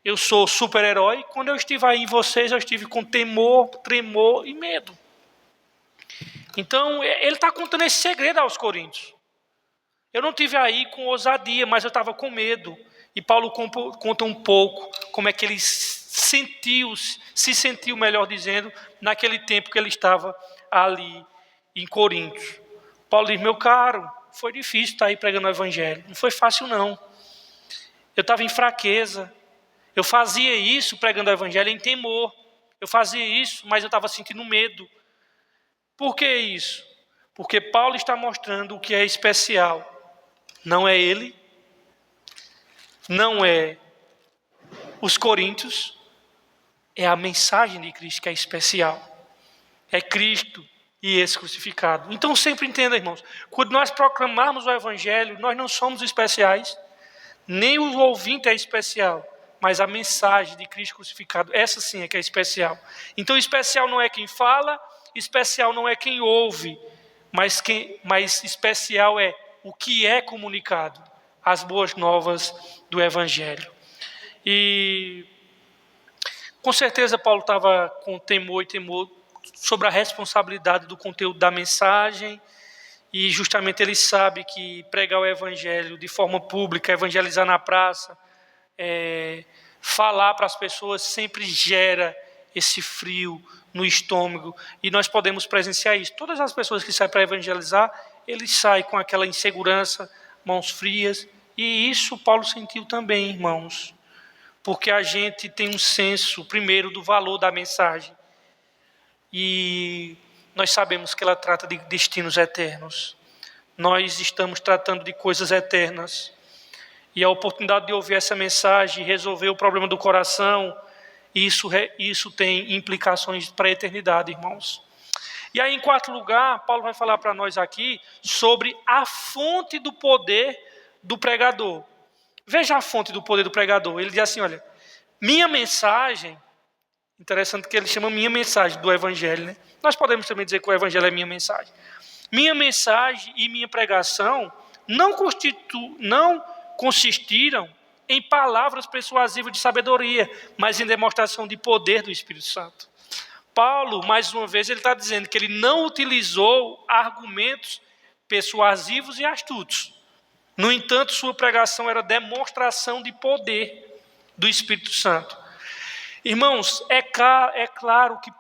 eu sou super-herói. Quando eu estive aí em vocês, eu estive com temor, tremor e medo. Então, ele está contando esse segredo aos coríntios. Eu não estive aí com ousadia, mas eu estava com medo. E Paulo conta um pouco como é que ele se sentiu, melhor dizendo, naquele tempo que ele estava ali em Corinto. Paulo diz: meu caro, foi difícil estar aí pregando o evangelho. Não foi fácil, não. Eu estava em fraqueza. Eu fazia isso pregando o evangelho em temor. Eu fazia isso, mas eu estava sentindo medo. Por que isso? Porque Paulo está mostrando o que é especial. Não é ele, não é os coríntios, é a mensagem de Cristo que é especial. É Cristo e esse crucificado. Então sempre entenda, irmãos, quando nós proclamarmos o evangelho, nós não somos especiais, nem o ouvinte é especial, mas a mensagem de Cristo crucificado, essa sim é que é especial. Então especial não é quem fala, especial não é quem ouve, mas especial é o que é comunicado, as boas novas do evangelho. E com certeza Paulo estava com temor sobre a responsabilidade do conteúdo da mensagem, e justamente ele sabe que pregar o evangelho de forma pública, evangelizar na praça, falar para as pessoas sempre gera esse frio no estômago, e nós podemos presenciar isso. Todas as pessoas que saem para evangelizar, eles saem com aquela insegurança, mãos frias, e isso Paulo sentiu também, irmãos, porque a gente tem um senso, primeiro, do valor da mensagem, e nós sabemos que ela trata de destinos eternos. Nós estamos tratando de coisas eternas, e a oportunidade de ouvir essa mensagem, resolver o problema do coração, isso tem implicações para a eternidade, irmãos. E aí, em quarto lugar, Paulo vai falar para nós aqui sobre a fonte do poder do pregador. Veja a fonte do poder do pregador. Ele diz assim, olha, minha mensagem, interessante que ele chama minha mensagem do evangelho, né? Nós podemos também dizer que o evangelho é minha mensagem. Minha mensagem e minha pregação não consistiram em palavras persuasivas de sabedoria, mas em demonstração de poder do Espírito Santo. Paulo, mais uma vez, ele está dizendo que ele não utilizou argumentos persuasivos e astutos. No entanto, sua pregação era demonstração de poder do Espírito Santo. Irmãos, é claro que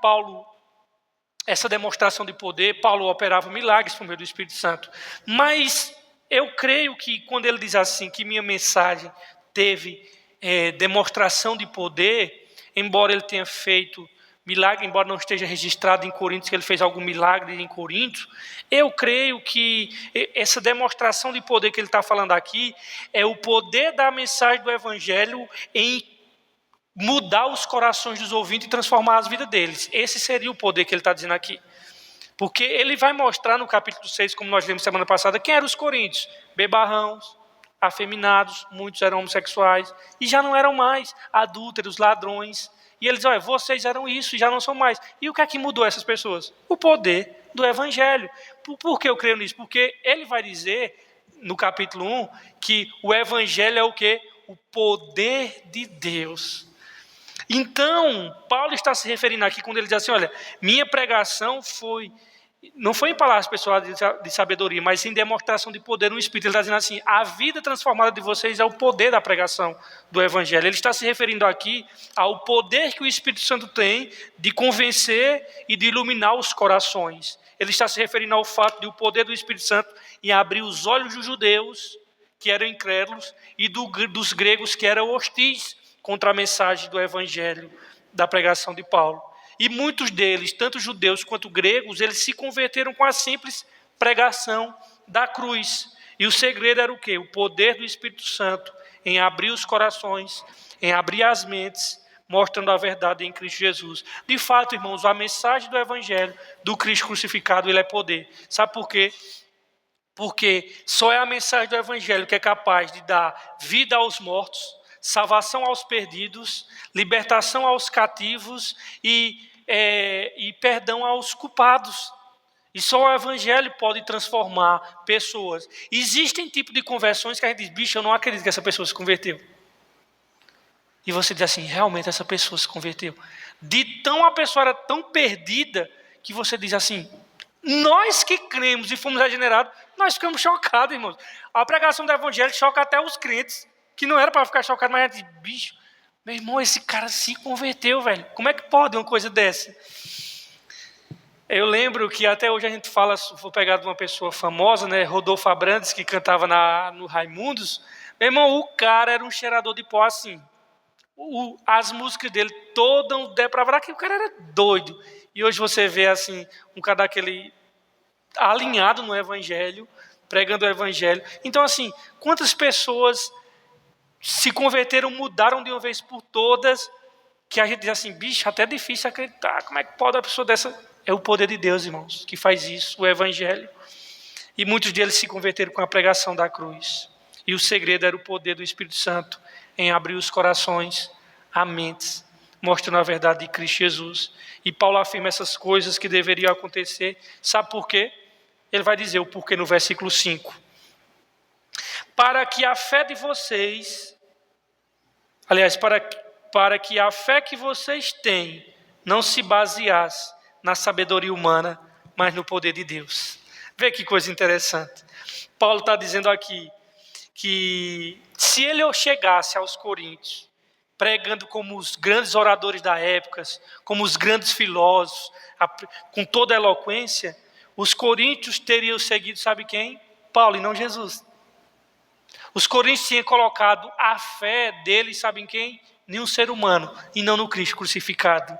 essa demonstração de poder, Paulo operava milagres por meio do Espírito Santo. Mas eu creio que quando ele diz assim, que minha mensagem teve demonstração de poder, embora ele tenha feito milagre, embora não esteja registrado em Coríntios que ele fez algum milagre em Coríntios, eu creio que essa demonstração de poder que ele está falando aqui é o poder da mensagem do evangelho em mudar os corações dos ouvintes e transformar as vidas deles. Esse seria o poder que ele está dizendo aqui. Porque ele vai mostrar no capítulo 6, como nós lemos semana passada, quem eram os coríntios: bebarrãos, afeminados, muitos eram homossexuais, e já não eram mais adúlteros, ladrões. E ele diz, olha, vocês eram isso e já não são mais. E o que é que mudou essas pessoas? O poder do evangelho. Por que eu creio nisso? Porque ele vai dizer, no capítulo 1, que o evangelho é o quê? O poder de Deus. Então, Paulo está se referindo aqui quando ele diz assim, olha, minha pregação não foi em palavras pessoais de sabedoria, mas em demonstração de poder no Espírito. Ele está dizendo assim, a vida transformada de vocês é o poder da pregação do Evangelho. Ele está se referindo aqui ao poder que o Espírito Santo tem de convencer e de iluminar os corações. Ele está se referindo ao fato de o poder do Espírito Santo em abrir os olhos dos judeus, que eram incrédulos, e dos gregos, que eram hostis contra a mensagem do Evangelho, da pregação de Paulo. E muitos deles, tanto judeus quanto gregos, eles se converteram com a simples pregação da cruz. E o segredo era o quê? O poder do Espírito Santo em abrir os corações, em abrir as mentes, mostrando a verdade em Cristo Jesus. De fato, irmãos, a mensagem do Evangelho, do Cristo crucificado, ele é poder. Sabe por quê? Porque só é a mensagem do Evangelho que é capaz de dar vida aos mortos, salvação aos perdidos, libertação aos cativos e perdão aos culpados. E só o Evangelho pode transformar pessoas. Existem tipos de conversões que a gente diz, bicho, eu não acredito que essa pessoa se converteu. E você diz assim, realmente essa pessoa se converteu. A pessoa era tão perdida que você diz assim, nós que cremos e fomos regenerados, nós ficamos chocados, irmãos. A pregação do Evangelho choca até os crentes, que não era para ficar chocado, mas a gente diz, bicho, meu irmão, esse cara se converteu, velho. Como é que pode uma coisa dessa? Eu lembro que até hoje a gente fala, vou pegar de uma pessoa famosa, né, Rodolfo Abrantes, que cantava no Raimundos. Meu irmão, o cara era um cheirador de pó assim. As músicas dele todas depravadas, que o cara era doido. E hoje você vê assim, um cara daquele alinhado no Evangelho, pregando o Evangelho. Então assim, quantas pessoas se converteram, mudaram de uma vez por todas, que a gente diz assim, bicho, até é difícil acreditar, como é que pode uma pessoa dessa? É o poder de Deus, irmãos, que faz isso, o Evangelho. E muitos deles se converteram com a pregação da cruz. E o segredo era o poder do Espírito Santo em abrir os corações, a mentes, mostrando a verdade de Cristo Jesus. E Paulo afirma essas coisas que deveriam acontecer. Sabe por quê? Ele vai dizer o porquê no versículo 5. Para que a fé de vocês, aliás, para que a fé que vocês têm não se baseasse na sabedoria humana, mas no poder de Deus. Vê que coisa interessante. Paulo está dizendo aqui que se ele chegasse aos Coríntios, pregando como os grandes oradores da época, como os grandes filósofos, com toda a eloquência, os coríntios teriam seguido, sabe quem? Paulo e não Jesus. Os coríntios tinham colocado a fé deles, sabe em quem? Em um ser humano, e não no Cristo crucificado.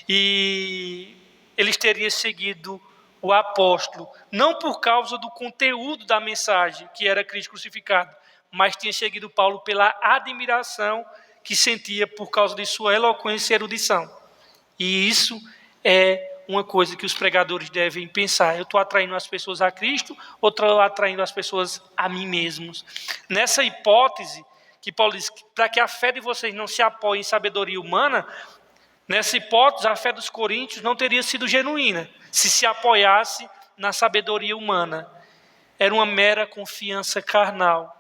E eles teriam seguido o apóstolo, não por causa do conteúdo da mensagem, que era Cristo crucificado, mas tinha seguido Paulo pela admiração que sentia por causa de sua eloquência e erudição. E isso é uma coisa que os pregadores devem pensar. Eu estou atraindo as pessoas a Cristo ou estou atraindo as pessoas a mim mesmos? Nessa hipótese, que Paulo diz, para que a fé de vocês não se apoie em sabedoria humana, nessa hipótese, a fé dos coríntios não teria sido genuína, se apoiasse na sabedoria humana. Era uma mera confiança carnal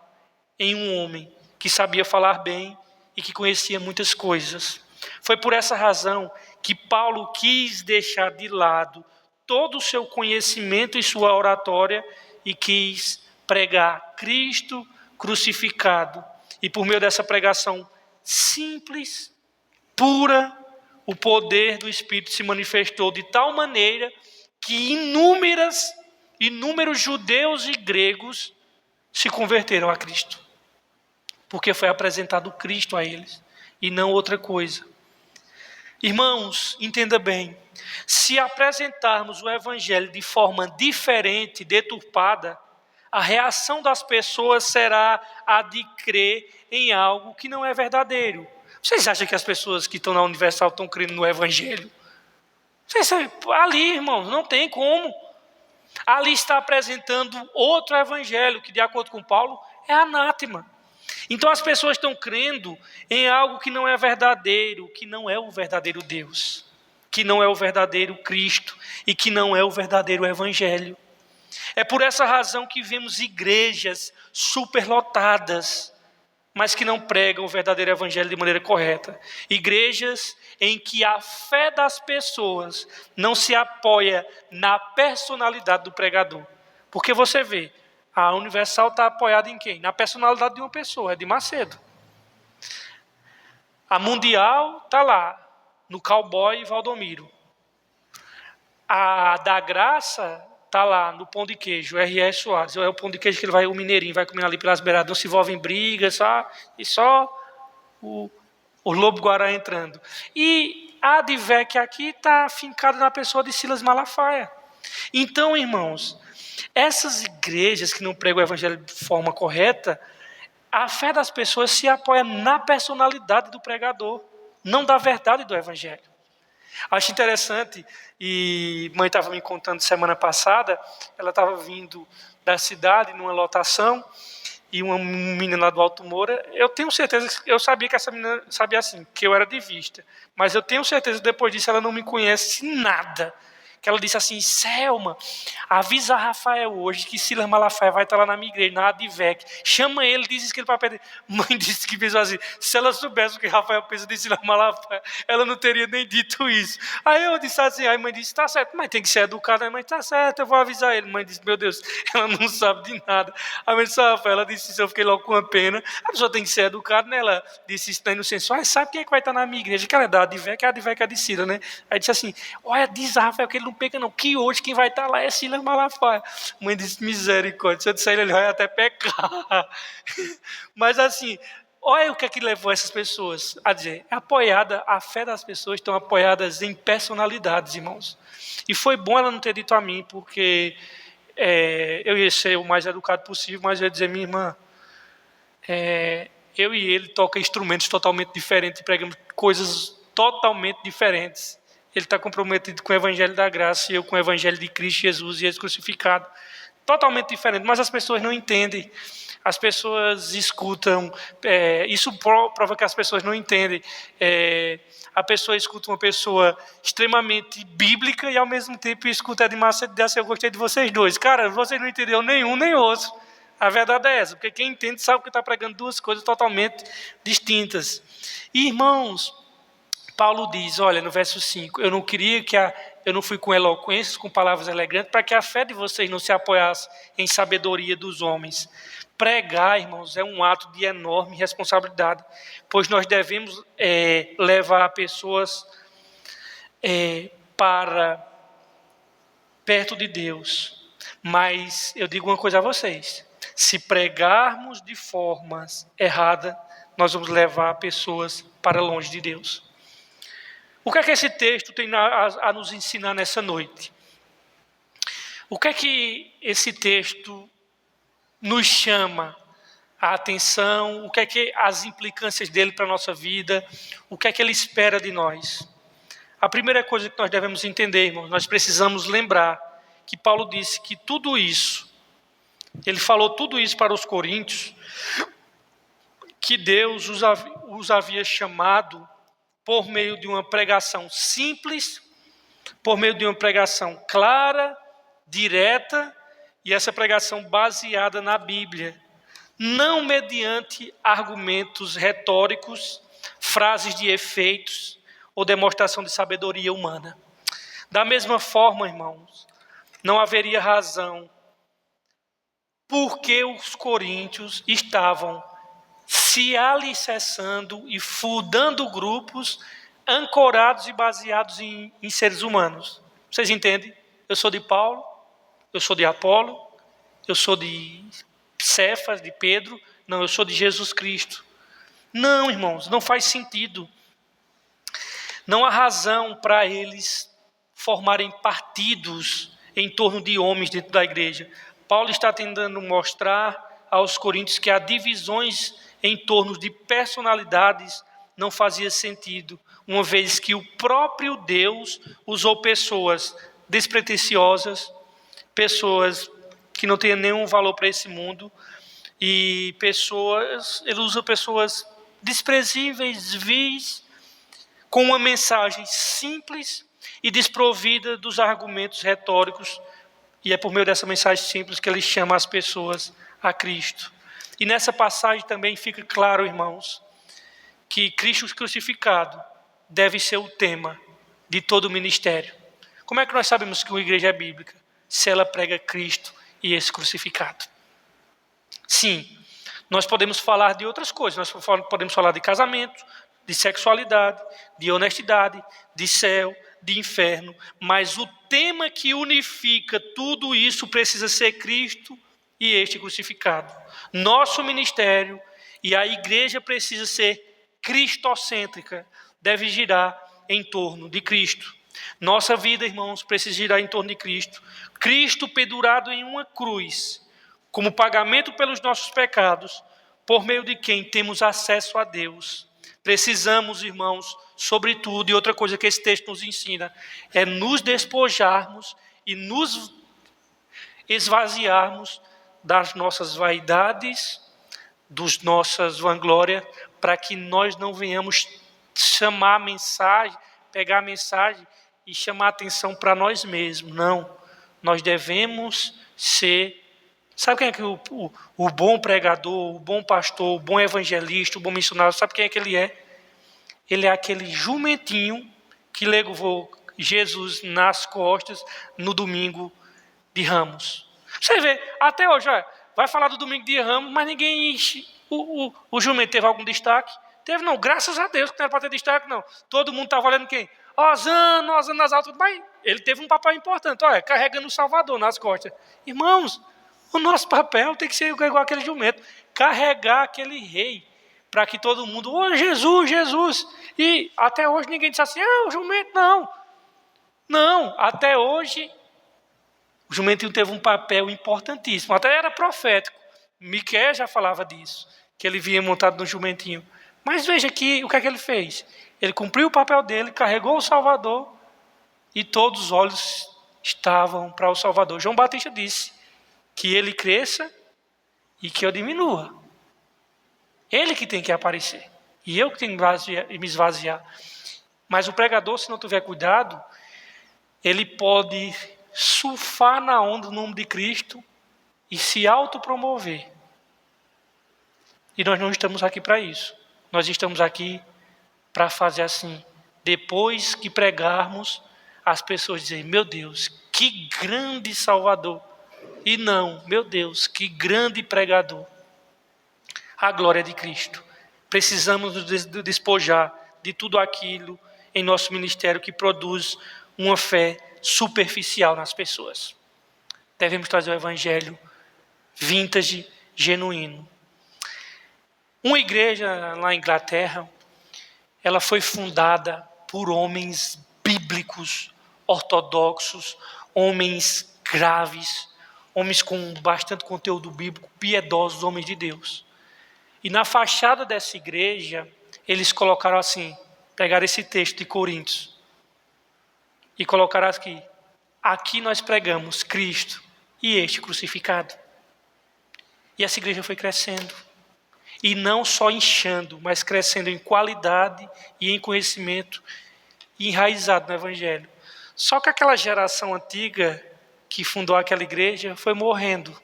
em um homem que sabia falar bem e que conhecia muitas coisas. Foi por essa razão que Paulo quis deixar de lado todo o seu conhecimento e sua oratória e quis pregar Cristo crucificado. E por meio dessa pregação simples, pura, o poder do Espírito se manifestou de tal maneira que inúmeros judeus e gregos se converteram a Cristo. Porque foi apresentado Cristo a eles e não outra coisa. Irmãos, entenda bem, se apresentarmos o Evangelho de forma diferente, deturpada, a reação das pessoas será a de crer em algo que não é verdadeiro. Vocês acham que as pessoas que estão na Universal estão crendo no Evangelho? Ali, irmãos, não tem como. Ali está apresentando outro Evangelho, que de acordo com Paulo, é anátema. Então as pessoas estão crendo em algo que não é verdadeiro, que não é o verdadeiro Deus, que não é o verdadeiro Cristo e que não é o verdadeiro Evangelho. É por essa razão que vemos igrejas superlotadas, mas que não pregam o verdadeiro evangelho de maneira correta. Igrejas em que a fé das pessoas não se apoia na personalidade do pregador. Porque você vê, a Universal está apoiada em quem? Na personalidade de uma pessoa, é de Macedo. A Mundial está lá, no Cowboy Valdomiro. A da Graça está lá, no Pão de Queijo, R.S. Soares. É o pão de queijo que ele vai, o mineirinho, vai comendo ali pelas beiradas, não se envolve em brigas, e só o lobo-guará entrando. E a Advec aqui está fincada na pessoa de Silas Malafaia. Então, irmãos, essas igrejas que não pregam o evangelho de forma correta, a fé das pessoas se apoia na personalidade do pregador, não da verdade do evangelho. Acho interessante, e mãe estava me contando semana passada, ela estava vindo da cidade numa lotação, e uma menina lá do Alto Moura, eu tenho certeza, eu sabia que essa menina sabia assim, que eu era de vista, mas eu tenho certeza que depois disso ela não me conhece nada. Que ela disse assim: Selma, avisa a Rafael hoje que Silas Malafaia vai estar lá na minha igreja, na Advec. Chama ele, diz que ele vai perder. Mãe disse que pensou assim: se ela soubesse o que Rafael pensa de Silas Malafaia, ela não teria nem dito isso. Aí eu disse assim, aí a mãe disse: tá certo, mas tem que ser educada. Aí a mãe: tá certo, eu vou avisar ele. A mãe disse: meu Deus, ela não sabe de nada. A mãe disse: Rafael, ela disse isso, eu fiquei logo com uma pena. A pessoa tem que ser educada, né? Ela disse isso daí no senso: sabe quem é que vai estar na minha igreja? Que ela é da Advec, a Advec é de Silas, né? Aí disse assim: olha, diz a Rafael que ele não pega não, que hoje quem vai estar lá é Silas Malafaia. Mãe disse: misericórdia, se eu disser ele vai até pecar. Mas assim, olha o que é que levou essas pessoas a dizer, a fé das pessoas estão apoiadas em personalidades, irmãos. E foi bom ela não ter dito a mim, porque eu ia ser o mais educado possível, mas eu ia dizer: minha irmã, eu e ele toca instrumentos totalmente diferentes, pregamos coisas totalmente diferentes. Ele está comprometido com o evangelho da graça e eu com o evangelho de Cristo Jesus e ele crucificado. Totalmente diferente, mas as pessoas não entendem. As pessoas escutam, isso prova que as pessoas não entendem. A pessoa escuta uma pessoa extremamente bíblica e ao mesmo tempo escuta de Macedo e diz assim: eu gostei de vocês dois. Cara, vocês não entenderam nenhum nem outro. A verdade é essa, porque quem entende sabe que está pregando duas coisas totalmente distintas. E, irmãos, Paulo diz, olha, no verso 5, eu não fui com eloquências, com palavras elegantes, para que a fé de vocês não se apoiasse em sabedoria dos homens. Pregar, irmãos, é um ato de enorme responsabilidade, pois nós devemos levar pessoas para perto de Deus. Mas eu digo uma coisa a vocês: se pregarmos de formas erradas, nós vamos levar pessoas para longe de Deus. O que é que esse texto tem a nos ensinar nessa noite? O que é que esse texto nos chama a atenção? O que é que as implicâncias dele para a nossa vida? O que é que ele espera de nós? A primeira coisa que nós devemos entender, irmãos, nós precisamos lembrar que Paulo disse que tudo isso, ele falou tudo isso para os coríntios, que Deus os havia chamado por meio de uma pregação simples, por meio de uma pregação clara, direta, e essa pregação baseada na Bíblia, não mediante argumentos retóricos, frases de efeitos ou demonstração de sabedoria humana. Da mesma forma, irmãos, não haveria razão porque os coríntios estavam se alicerçando e fundando grupos ancorados e baseados em seres humanos. Vocês entendem? Eu sou de Paulo, eu sou de Apolo, eu sou de Cefas, de Pedro. Não, eu sou de Jesus Cristo. Não, irmãos, não faz sentido. Não há razão para eles formarem partidos em torno de homens dentro da igreja. Paulo está tentando mostrar aos coríntios que há divisões em torno de personalidades não fazia sentido, uma vez que o próprio Deus usou pessoas despretensiosas, pessoas que não têm nenhum valor para esse mundo, e ele usa pessoas desprezíveis, vis, com uma mensagem simples e desprovida dos argumentos retóricos, e é por meio dessa mensagem simples que ele chama as pessoas a Cristo. E nessa passagem também fica claro, irmãos, que Cristo crucificado deve ser o tema de todo o ministério. Como é que nós sabemos que uma igreja é bíblica? Se ela prega Cristo e esse crucificado. Sim, nós podemos falar de outras coisas, nós podemos falar de casamento, de sexualidade, de honestidade, de céu, de inferno, mas o tema que unifica tudo isso precisa ser Cristo e este crucificado. Nosso ministério e a igreja precisa ser cristocêntrica, deve girar em torno de Cristo. Nossa vida, irmãos, precisa girar em torno de Cristo. Cristo pendurado em uma cruz, como pagamento pelos nossos pecados, por meio de quem temos acesso a Deus. Precisamos, irmãos, sobretudo, e outra coisa que esse texto nos ensina, é nos despojarmos e nos esvaziarmos das nossas vaidades, das nossas vanglórias, para que nós não venhamos chamar a mensagem, pegar a mensagem e chamar a atenção para nós mesmos. Não, nós devemos ser... Sabe quem é que o bom pregador, o bom pastor, o bom evangelista, o bom missionário, sabe quem é que ele é? Ele é aquele jumentinho que levou Jesus nas costas no domingo de Ramos. Você vê, até hoje, vai falar do domingo de Ramos, mas ninguém enche. O jumento teve algum destaque? Teve não, graças a Deus que não era para ter destaque, não. Todo mundo estava olhando quem? Osana nas altas, mas ele teve um papel importante, carregando o Salvador nas costas. Irmãos, o nosso papel tem que ser igual aquele jumento, carregar aquele rei, para que todo mundo, Jesus, Jesus. E até hoje ninguém disse assim, o jumento não. Não, até hoje o jumentinho teve um papel importantíssimo, até era profético. Miqueias já falava disso, que ele vinha montado no jumentinho. Mas veja aqui o que é que ele fez. Ele cumpriu o papel dele, carregou o Salvador e todos os olhos estavam para o Salvador. João Batista disse que ele cresça e que eu diminua. Ele que tem que aparecer. E eu que tenho que me esvaziar. Mas o pregador, se não tiver cuidado, ele pode surfar na onda do nome de Cristo e se autopromover. E nós não estamos aqui para isso. Nós estamos aqui para fazer assim. Depois que pregarmos, as pessoas dizem, meu Deus, que grande Salvador. E não, meu Deus, que grande pregador. A glória de Cristo. Precisamos nos despojar de tudo aquilo em nosso ministério que produz uma fé superficial nas pessoas. Devemos trazer o evangelho vintage, genuíno. Uma igreja lá na Inglaterra, ela foi fundada por homens bíblicos, ortodoxos, homens graves, homens com bastante conteúdo bíblico, piedosos, homens de Deus. E na fachada dessa igreja, eles colocaram assim, pegaram esse texto de Coríntios e colocaram aqui, aqui nós pregamos Cristo e este crucificado. E essa igreja foi crescendo. E não só inchando, mas crescendo em qualidade e em conhecimento, enraizado no Evangelho. Só que aquela geração antiga que fundou aquela igreja foi morrendo.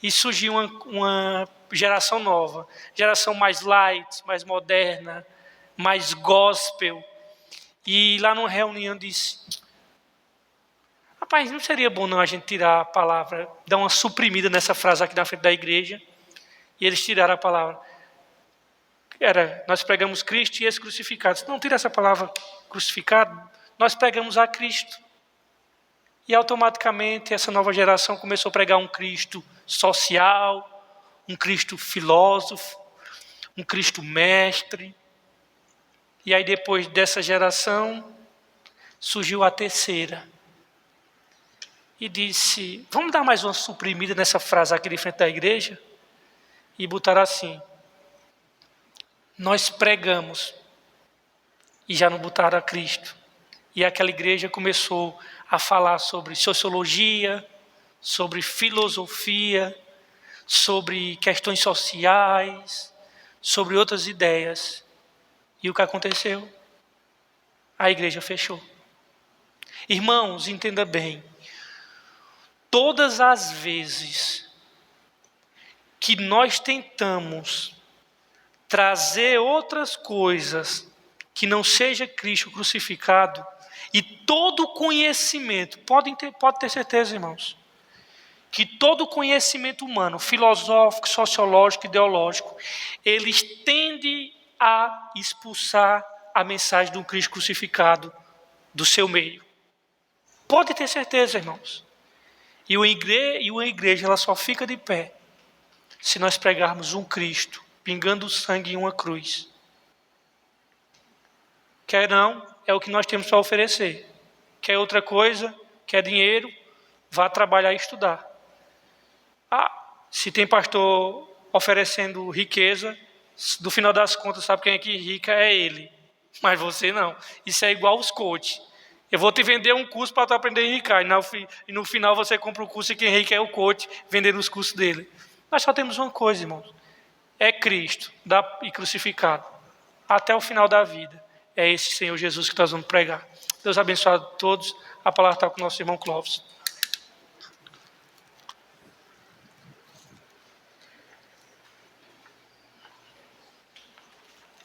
E surgiu uma geração nova, geração mais light, mais moderna, mais gospel. E lá numa reunião disse, rapaz, não seria bom não a gente tirar a palavra, dar uma suprimida nessa frase aqui na frente da igreja? E eles tiraram a palavra. Nós pregamos Cristo e esse crucificado. Se não tira essa palavra crucificado, nós pregamos a Cristo. E automaticamente essa nova geração começou a pregar um Cristo social, um Cristo filósofo, um Cristo mestre. E aí depois dessa geração surgiu a terceira. E disse, vamos dar mais uma suprimida nessa frase aqui de frente da igreja? E botaram assim, nós pregamos, e já não botaram a Cristo. E aquela igreja começou a falar sobre sociologia, sobre filosofia, sobre questões sociais, sobre outras ideias. E o que aconteceu? A igreja fechou. Irmãos, entenda bem, todas as vezes que nós tentamos trazer outras coisas que não seja Cristo crucificado, e todo conhecimento, pode ter certeza, irmãos, que todo conhecimento humano, filosófico, sociológico, ideológico, eles tendem a expulsar a mensagem do Cristo crucificado do seu meio. Pode ter certeza, irmãos. E uma igreja ela só fica de pé se nós pregarmos um Cristo, pingando sangue em uma cruz. Quer não, é o que nós temos para oferecer. Quer outra coisa, quer dinheiro, vá trabalhar e estudar. Se tem pastor oferecendo riqueza, no final das contas, sabe quem é que rica? É ele. Mas você não. Isso é igual os coaches. Eu vou te vender um curso para tu aprender a enricar. E no final você compra o curso e quem rica é o coach, vendendo os cursos dele. Nós só temos uma coisa, irmãos. É Cristo e crucificado. Até o final da vida. É esse Senhor Jesus que nós vamos pregar. Deus abençoe a todos. A palavra está com o nosso irmão Clóvis.